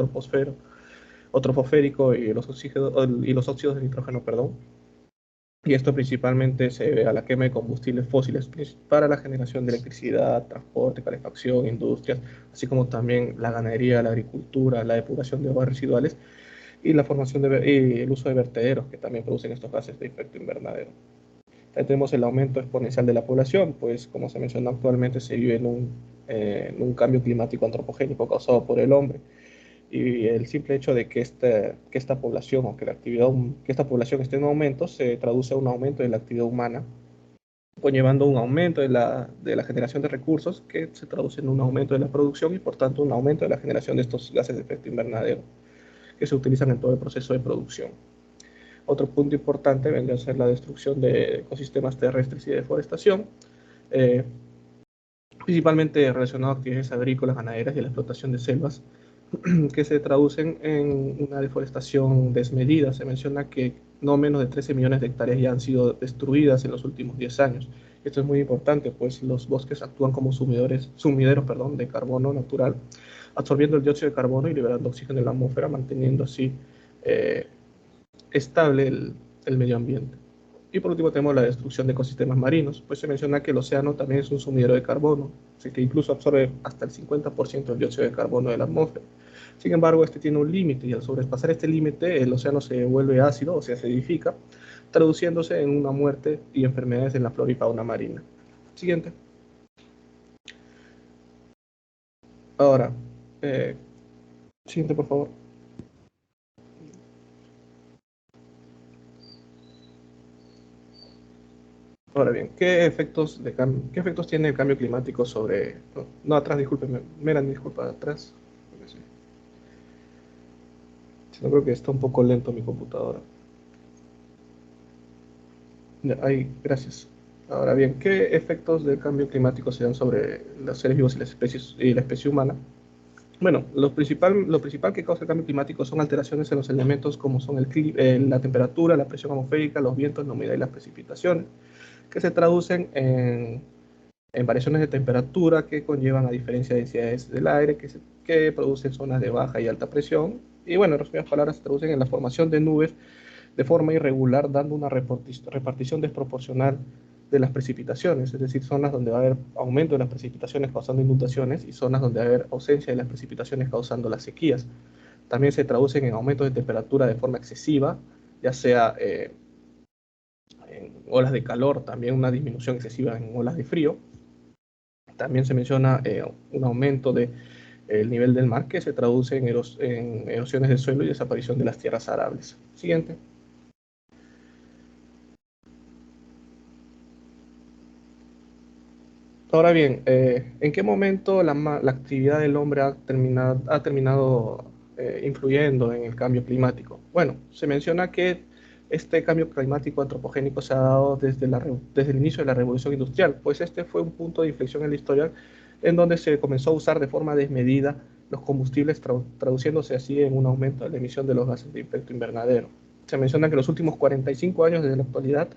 troposférico y los óxidos de nitrógeno, perdón. Y esto principalmente se debe a la quema de combustibles fósiles para la generación de electricidad, transporte, calefacción, industrias, así como también la ganadería, la agricultura, la depuración de aguas residuales y la formación y el uso de vertederos que también producen estos gases de efecto invernadero. También tenemos el aumento exponencial de la población, pues como se mencionó actualmente se vive en un cambio climático antropogénico causado por el hombre. Y el simple hecho de que esta población o que esta población esté en aumento se traduce a un aumento de la actividad humana, conllevando un aumento de la generación de recursos que se traduce en un aumento de la producción y por tanto un aumento de la generación de estos gases de efecto invernadero que se utilizan en todo el proceso de producción. Otro punto importante vendría a ser la destrucción de ecosistemas terrestres y deforestación, principalmente relacionado a actividades agrícolas, ganaderas y la explotación de selvas, que se traducen en una deforestación desmedida. Se menciona que no menos de 13 millones de hectáreas ya han sido destruidas en los últimos 10 años. Esto es muy importante, pues los bosques actúan como sumideros de carbono natural, absorbiendo el dióxido de carbono y liberando oxígeno en la atmósfera, manteniendo así estable el medio ambiente. Y por último tenemos la destrucción de ecosistemas marinos, pues se menciona que el océano también es un sumidero de carbono, así que incluso absorbe hasta el 50% del dióxido de carbono de la atmósfera. Sin embargo, este tiene un límite y al sobrepasar este límite, el océano se vuelve ácido, o sea, se acidifica, traduciéndose en una muerte y enfermedades en la flora y fauna marina. Siguiente. Ahora, siguiente, por favor. Ahora bien, ¿qué efectos tiene el cambio climático sobre... No, atrás, discúlpeme, disculpa, atrás. No, creo que está un poco lento mi computadora. Ahí, gracias. Ahora bien, ¿qué efectos del cambio climático se dan sobre los seres vivos y la especie humana? Bueno, lo principal que causa el cambio climático son alteraciones en los elementos como son la temperatura, la presión atmosférica, los vientos, la humedad y las precipitaciones, que se traducen en variaciones de temperatura que conllevan a diferencia de densidades del aire, que producen zonas de baja y alta presión. Y bueno, en resumidas palabras, se traducen en la formación de nubes de forma irregular, dando una repartición desproporcional de las precipitaciones, es decir, zonas donde va a haber aumento de las precipitaciones causando inundaciones y zonas donde va a haber ausencia de las precipitaciones causando las sequías. También se traducen en aumentos de temperatura de forma excesiva, ya sea en olas de calor, también una disminución excesiva en olas de frío. También se menciona un aumento del nivel del mar que se traduce en erosiones del suelo y desaparición de las tierras arables. Siguiente. Ahora bien, ¿en qué momento la actividad del hombre ha terminado influyendo en el cambio climático? Bueno, se menciona que este cambio climático antropogénico se ha dado desde el inicio de la revolución industrial, pues este fue un punto de inflexión en la historia en donde se comenzó a usar de forma desmedida los combustibles, traduciéndose así en un aumento de la emisión de los gases de efecto invernadero. Se menciona que en los últimos 45 años desde la actualidad,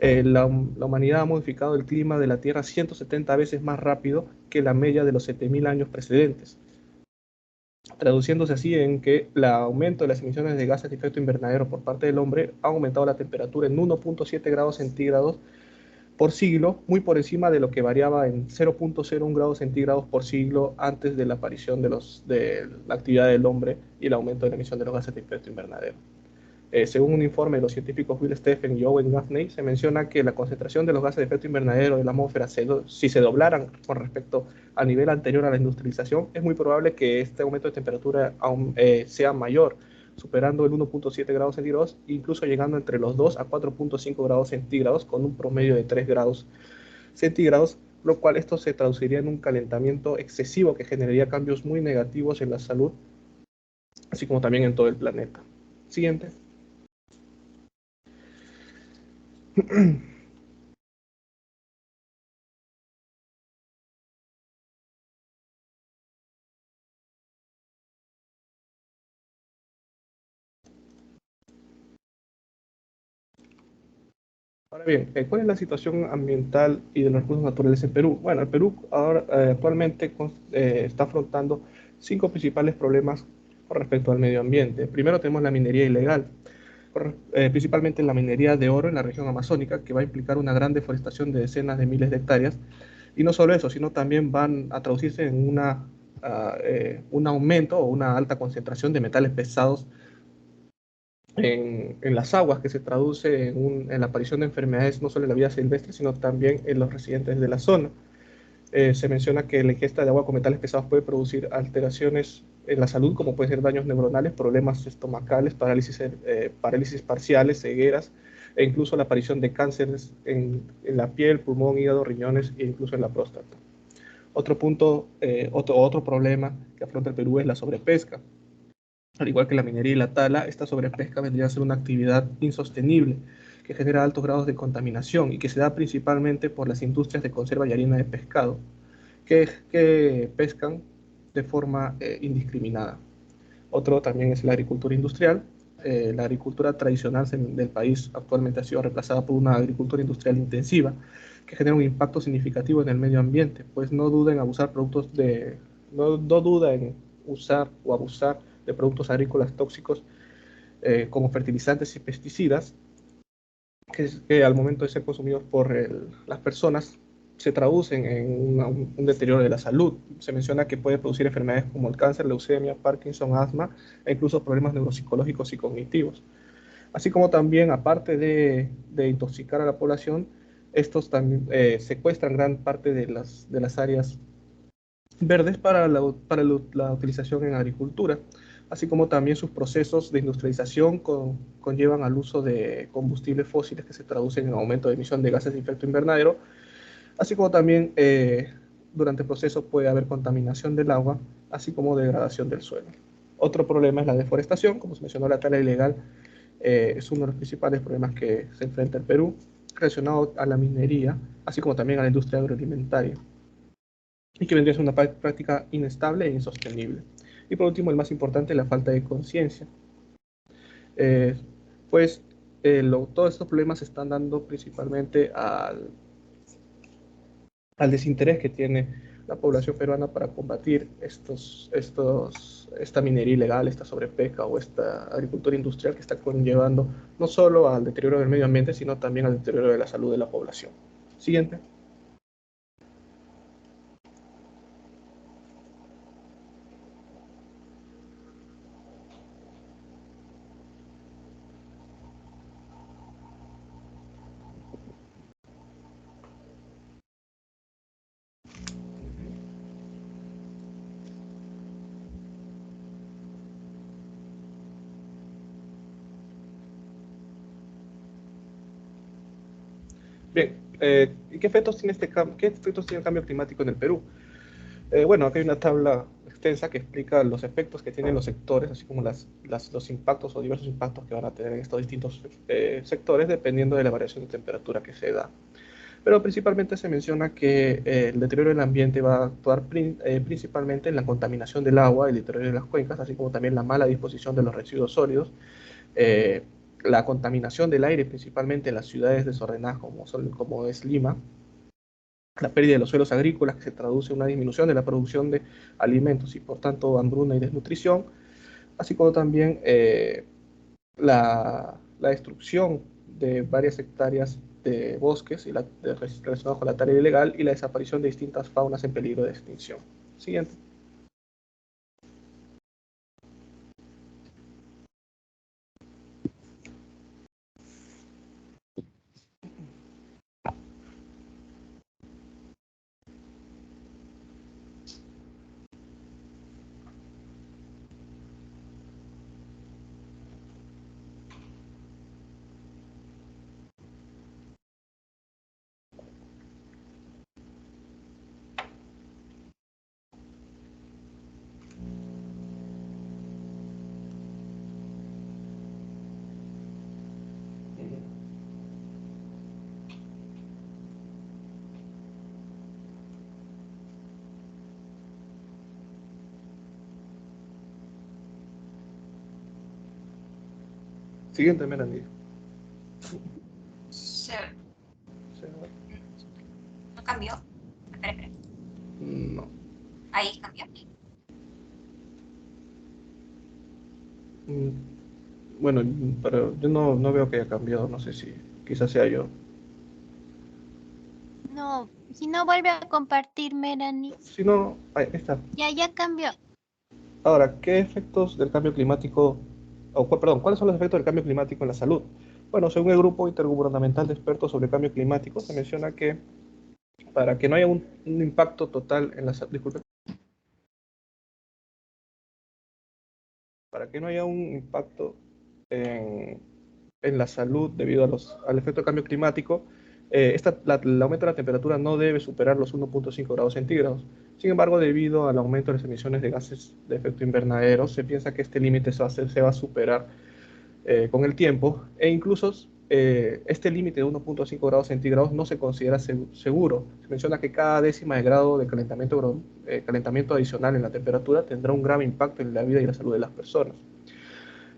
la humanidad ha modificado el clima de la Tierra 170 veces más rápido que la media de los 7.000 años precedentes, traduciéndose así en que el aumento de las emisiones de gases de efecto invernadero por parte del hombre ha aumentado la temperatura en 1.7 grados centígrados por siglo, muy por encima de lo que variaba en 0.01 grados centígrados por siglo antes de la aparición de la actividad del hombre y el aumento de la emisión de los gases de efecto invernadero. Según un informe de los científicos Will Stephen y Owen Gaffney, se menciona que la concentración de los gases de efecto invernadero de la atmósfera, si se doblaran con respecto al nivel anterior a la industrialización, es muy probable que este aumento de temperatura sea mayor, superando el 1.7 grados centígrados, incluso llegando entre los 2 a 4.5 grados centígrados, con un promedio de 3 grados centígrados, lo cual esto se traduciría en un calentamiento excesivo que generaría cambios muy negativos en la salud así como también en todo el planeta. Siguiente. Ahora bien, ¿cuál es la situación ambiental y de los recursos naturales en Perú? Bueno, el Perú ahora, actualmente está afrontando 5 principales problemas con respecto al medio ambiente. Primero tenemos la minería ilegal, principalmente la minería de oro en la región amazónica, que va a implicar una gran deforestación de decenas de miles de hectáreas. Y no solo eso, sino también van a traducirse en un aumento o una alta concentración de metales pesados en las aguas, que se traduce en la aparición de enfermedades no solo en la vida silvestre, sino también en los residentes de la zona. Se menciona que la ingesta de agua con metales pesados puede producir alteraciones en la salud, como pueden ser daños neuronales, problemas estomacales, parálisis parciales, cegueras, e incluso la aparición de cánceres en la piel, pulmón, hígado, riñones e incluso en la próstata. Otro punto, otro problema que afronta el Perú es la sobrepesca. Al igual que la minería y la tala, esta sobrepesca vendría a ser una actividad insostenible que genera altos grados de contaminación y que se da principalmente por las industrias de conserva y harina de pescado, que pescan de forma indiscriminada. Otro también es la agricultura industrial. La agricultura tradicional del país actualmente ha sido reemplazada por una agricultura industrial intensiva que genera un impacto significativo en el medio ambiente, pues no duda en abusar no duda en usar o abusar de productos agrícolas tóxicos como fertilizantes y pesticidas, que al momento de ser consumidos por las personas se traducen en un deterioro de la salud. Se menciona que puede producir enfermedades como el cáncer, leucemia, Parkinson, asma e incluso problemas neuropsicológicos y cognitivos. Así como también, aparte de intoxicar a la población, estos también secuestran gran parte de las áreas verdes para la utilización en agricultura, así como también sus procesos de industrialización conllevan al uso de combustibles fósiles que se traducen en aumento de emisión de gases de efecto invernadero, así como también durante el proceso puede haber contaminación del agua, así como degradación del suelo. Otro problema es la deforestación, como se mencionó, la tala ilegal es uno de los principales problemas que se enfrenta el Perú, relacionado a la minería, así como también a la industria agroalimentaria, y que vendría a ser una práctica inestable e insostenible. Y por último, el más importante, la falta de conciencia. Eh, pues todos estos problemas se están dando principalmente al desinterés que tiene la población peruana para combatir esta minería ilegal, esta sobrepesca o esta agricultura industrial que está conllevando no solo al deterioro del medio ambiente, sino también al deterioro de la salud de la población. Siguiente. Bien, ¿qué efectos tiene qué efectos tiene el cambio climático en el Perú? Bueno, acá hay una tabla extensa que explica los efectos que tienen los sectores, así como los impactos o diversos impactos que van a tener en estos distintos sectores, dependiendo de la variación de temperatura que se da. Pero principalmente se menciona que el deterioro del ambiente va a actuar principalmente en la contaminación del agua, el deterioro de las cuencas, así como también la mala disposición de los residuos sólidos, eh, la contaminación del aire, principalmente en las ciudades desordenadas como es Lima, la pérdida de los suelos agrícolas, que se traduce en una disminución de la producción de alimentos y por tanto hambruna y desnutrición, así como también la destrucción de varias hectáreas de bosques relacionados con la tala ilegal y la desaparición de distintas faunas en peligro de extinción. Siguiente. Siguiente, Melanie. ¿No cambió? Espera. No. Ahí cambió. Bueno, pero yo no veo que haya cambiado, no sé si quizás sea yo. No, si no vuelve a compartir, Melanie. Si no, ahí está. Ya cambió. Ahora, ¿qué efectos del cambio climático, perdón, cuáles son los efectos del cambio climático en la salud? Bueno, según el Grupo Intergubernamental de Expertos sobre Cambio Climático, se menciona que para que no haya un impacto total en la salud, disculpe, para que no haya un impacto en la salud debido al efecto del cambio climático, el aumento de la temperatura no debe superar los 1.5 grados centígrados. Sin embargo, debido al aumento de las emisiones de gases de efecto invernadero, se piensa que este límite se va a superar con el tiempo, e incluso este límite de 1.5 grados centígrados no se considera seguro. Se menciona que cada décima de grado de calentamiento adicional en la temperatura tendrá un grave impacto en la vida y la salud de las personas.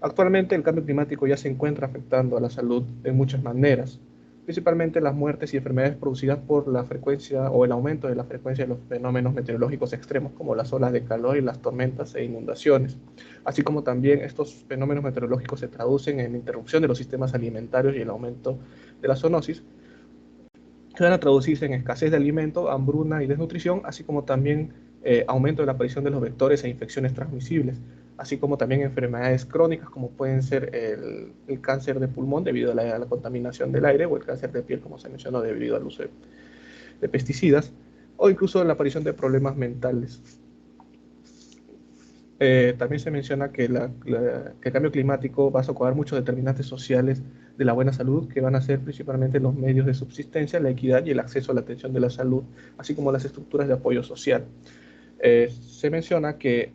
Actualmente el cambio climático ya se encuentra afectando a la salud de muchas maneras, principalmente las muertes y enfermedades producidas por la frecuencia o el aumento de la frecuencia de los fenómenos meteorológicos extremos como las olas de calor y las tormentas e inundaciones, así como también estos fenómenos meteorológicos se traducen en interrupción de los sistemas alimentarios y el aumento de la zoonosis, que van a traducirse en escasez de alimento, hambruna y desnutrición, así como también aumento de la aparición de los vectores e infecciones transmisibles, así como también enfermedades crónicas como pueden ser el cáncer de pulmón debido a la contaminación del aire o el cáncer de piel, como se mencionó, debido al uso de pesticidas, o incluso la aparición de problemas mentales. También se menciona que el cambio climático va a socavar muchos determinantes sociales de la buena salud, que van a ser principalmente los medios de subsistencia, la equidad y el acceso a la atención de la salud, así como las estructuras de apoyo social. Se menciona que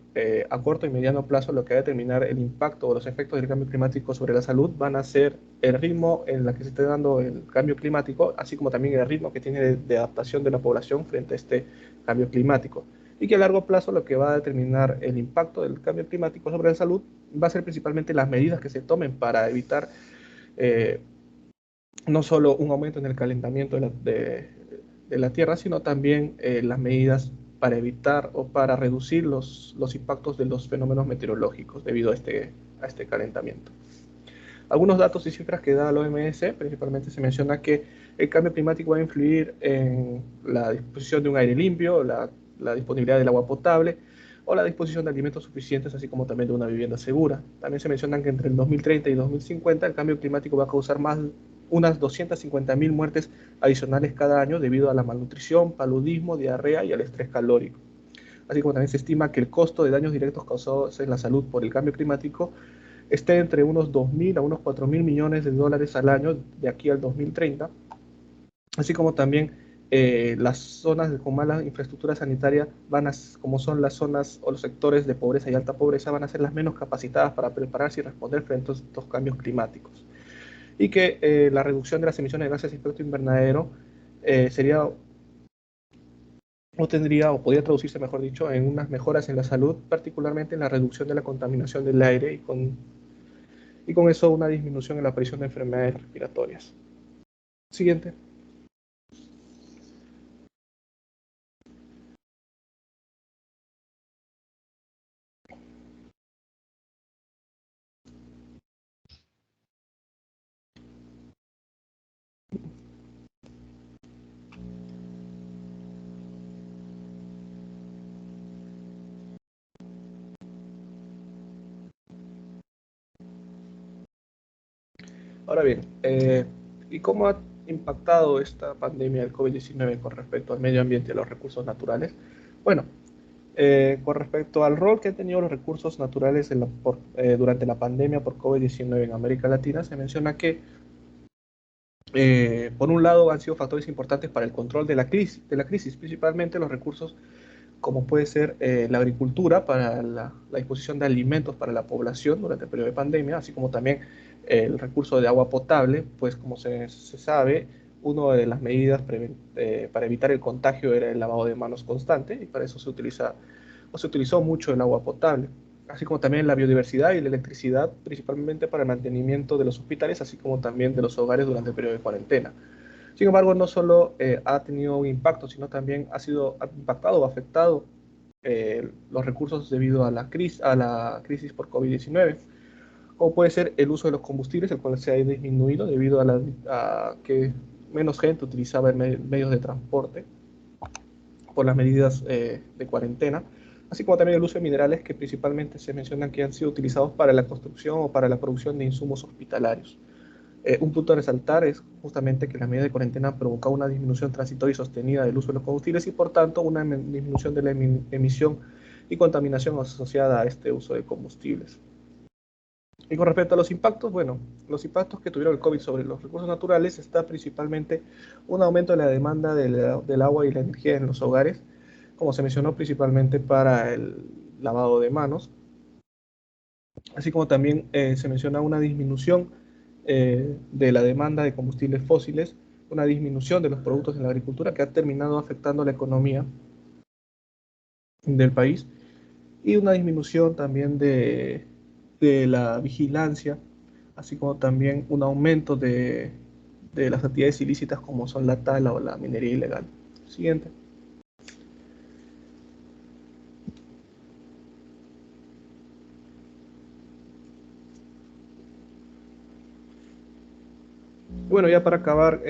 a corto y mediano plazo lo que va a determinar el impacto o los efectos del cambio climático sobre la salud van a ser el ritmo en el que se esté dando el cambio climático, así como también el ritmo que tiene de adaptación de la población frente a este cambio climático. Y que a largo plazo lo que va a determinar el impacto del cambio climático sobre la salud va a ser principalmente las medidas que se tomen para evitar no solo un aumento en el calentamiento de la Tierra, sino también las medidas para evitar o para reducir los impactos de los fenómenos meteorológicos debido a este calentamiento. Algunos datos y cifras que da la OMS, principalmente se menciona que el cambio climático va a influir en la disposición de un aire limpio, la disponibilidad del agua potable o la disposición de alimentos suficientes, así como también de una vivienda segura. También se menciona que entre el 2030 y 2050 el cambio climático va a causar unas 250.000 muertes adicionales cada año debido a la malnutrición, paludismo, diarrea y al estrés calórico. Así como también se estima que el costo de daños directos causados en la salud por el cambio climático esté entre unos 2.000 a unos 4.000 millones de dólares al año de aquí al 2030, así como también las zonas con mala infraestructura sanitaria como son las zonas o los sectores de pobreza y alta pobreza, van a ser las menos capacitadas para prepararse y responder frente a estos cambios climáticos. Y que la reducción de las emisiones de gases de efecto invernadero sería o tendría o podría traducirse, mejor dicho, en unas mejoras en la salud, particularmente en la reducción de la contaminación del aire y con eso una disminución en la aparición de enfermedades respiratorias. Siguiente. Ahora bien, ¿y cómo ha impactado esta pandemia del COVID-19 con respecto al medio ambiente y a los recursos naturales? Bueno, con respecto al rol que han tenido los recursos naturales durante la pandemia por COVID-19 en América Latina, se menciona que, por un lado, han sido factores importantes para el control de la crisis, principalmente los recursos como puede ser la agricultura para la disposición de alimentos para la población durante el periodo de pandemia, así como también el recurso de agua potable, pues como se sabe, una de las medidas para evitar el contagio era el lavado de manos constante, y para eso se utilizó mucho el agua potable. así como también la biodiversidad y la electricidad, principalmente para el mantenimiento de los hospitales, así como también de los hogares durante el periodo de cuarentena. Sin embargo, no solo ha tenido un impacto, sino también ha impactado o afectado los recursos debido a la crisis por COVID-19, como puede ser el uso de los combustibles, el cual se ha disminuido debido a que menos gente utilizaba medios de transporte por las medidas de cuarentena, así como también el uso de minerales que principalmente se mencionan que han sido utilizados para la construcción o para la producción de insumos hospitalarios. Un punto a resaltar es justamente que la medida de cuarentena ha provocado una disminución transitoria y sostenida del uso de los combustibles y por tanto una disminución de la emisión y contaminación asociada a este uso de combustibles. Y con respecto a los impactos, bueno, los impactos que tuvieron el COVID sobre los recursos naturales está principalmente un aumento de la demanda del agua y la energía en los hogares, como se mencionó principalmente para el lavado de manos, así como también se menciona una disminución de la demanda de combustibles fósiles, una disminución de los productos en la agricultura que ha terminado afectando la economía del país y una disminución también de la vigilancia, así como también un aumento de las actividades ilícitas como son la tala o la minería ilegal. Siguiente. Bueno, ya para acabar,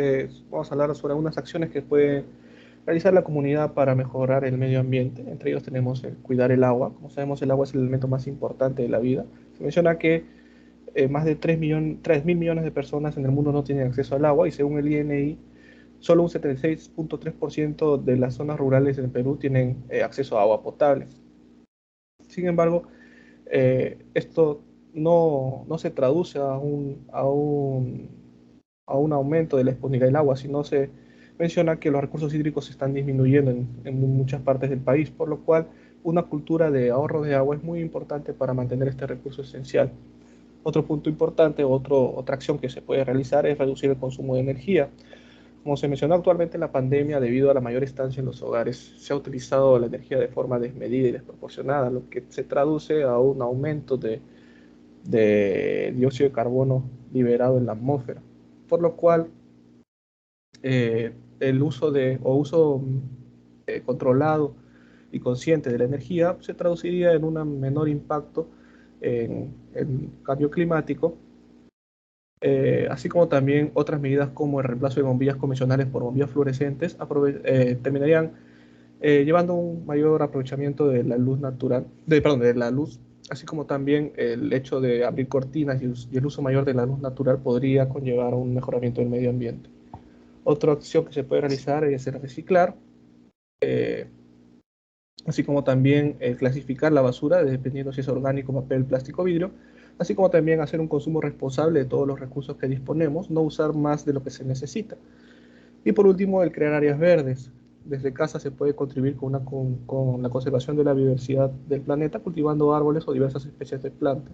vamos a hablar sobre algunas acciones que puede realizar la comunidad para mejorar el medio ambiente. Entre ellos tenemos el cuidar el agua. Como sabemos, el agua es el elemento más importante de la vida. Se menciona que más de 3.000 millones de personas en el mundo no tienen acceso al agua y según el INI, solo un 76.3% de las zonas rurales en Perú tienen acceso a agua potable. Sin embargo, esto no se traduce a un aumento de la disponibilidad del agua, sino se menciona que los recursos hídricos se están disminuyendo en muchas partes del país, por lo cual una cultura de ahorro de agua es muy importante para mantener este recurso esencial. Otro punto importante, otra acción que se puede realizar es reducir el consumo de energía. Como se mencionó actualmente en la pandemia, debido a la mayor estancia en los hogares, se ha utilizado la energía de forma desmedida y desproporcionada, lo que se traduce a un aumento de dióxido de carbono liberado en la atmósfera, por lo cual el uso controlado y consciente de la energía se traduciría en un menor impacto en cambio climático, así como también otras medidas como el reemplazo de bombillas convencionales por bombillas fluorescentes terminarían llevando un mayor aprovechamiento de la luz natural, de la luz, así como también el hecho de abrir cortinas y el uso mayor de la luz natural podría conllevar a un mejoramiento del medio ambiente. Otra acción que se puede realizar es el reciclar, así como también clasificar la basura, dependiendo si es orgánico, papel, plástico, vidrio, así como también hacer un consumo responsable de todos los recursos que disponemos, no usar más de lo que se necesita. Y por último, el crear áreas verdes. Desde casa se puede contribuir con la conservación de la biodiversidad del planeta, cultivando árboles o diversas especies de plantas.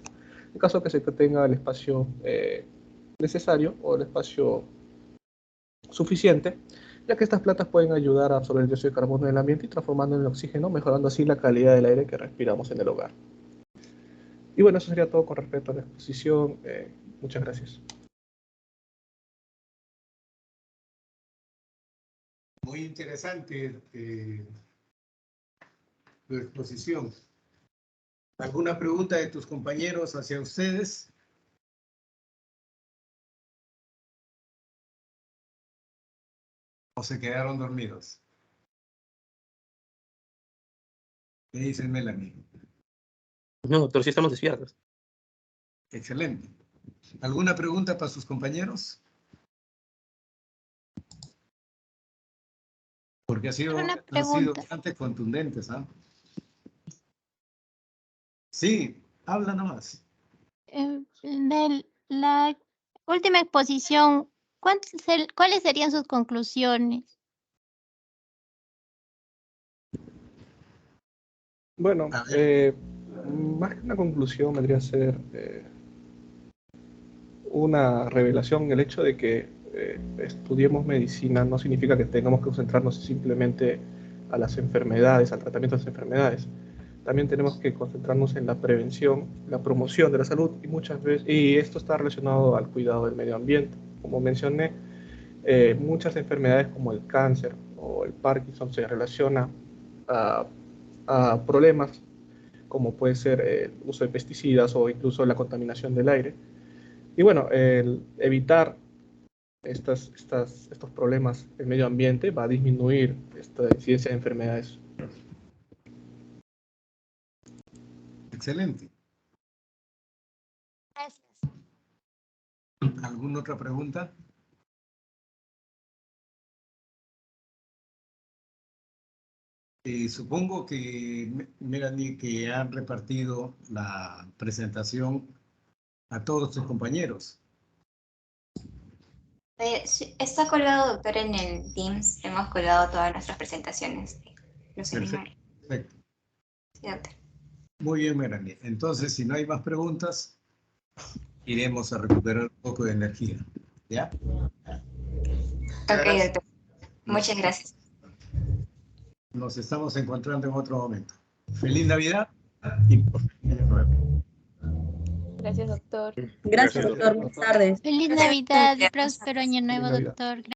En caso que se tenga el espacio necesario o el espacio suficiente, ya que estas plantas pueden ayudar a absorber el dióxido de carbono del ambiente y transformando en oxígeno, mejorando así la calidad del aire que respiramos en el hogar. Y bueno, eso sería todo con respecto a la exposición. Muchas gracias. Muy interesante tu exposición. ¿Alguna pregunta de tus compañeros hacia ustedes? ¿O se quedaron dormidos? ¿Qué dice Melanie? No, doctor, sí estamos despiertos. Excelente. ¿Alguna pregunta para sus compañeros? Porque han sido bastante contundentes, ¿ah? Sí, habla nomás. De la última exposición, ¿cuáles serían sus conclusiones? Bueno, más que una conclusión, vendría a ser una revelación. El hecho de que estudiemos medicina no significa que tengamos que concentrarnos simplemente a las enfermedades, al tratamiento de las enfermedades, también tenemos que concentrarnos en la prevención, la promoción de la salud y muchas veces, y esto está relacionado al cuidado del medio ambiente. Como mencioné, muchas enfermedades como el cáncer o el Parkinson se relacionan a problemas como puede ser el uso de pesticidas o incluso la contaminación del aire. Y bueno, el evitar estos problemas del medio ambiente va a disminuir esta incidencia de enfermedades. Excelente. Gracias. ¿Alguna otra pregunta? Supongo que, Melanie, que han repartido la presentación a todos tus compañeros. Sí, está colgado, doctor, en el Teams. Hemos colgado todas nuestras presentaciones de los seminarios. Perfecto. Sí, doctor. Muy bien, Melanie. Entonces, si no hay más preguntas, iremos a recuperar un poco de energía. ¿Ya? Ok, doctor. Muchas gracias. Nos estamos encontrando en otro momento. Feliz Navidad y próspero año nuevo. Gracias, doctor. Gracias, doctor. Buenas tardes. Feliz Gracias. Navidad y próspero año nuevo, Navidad. doctor.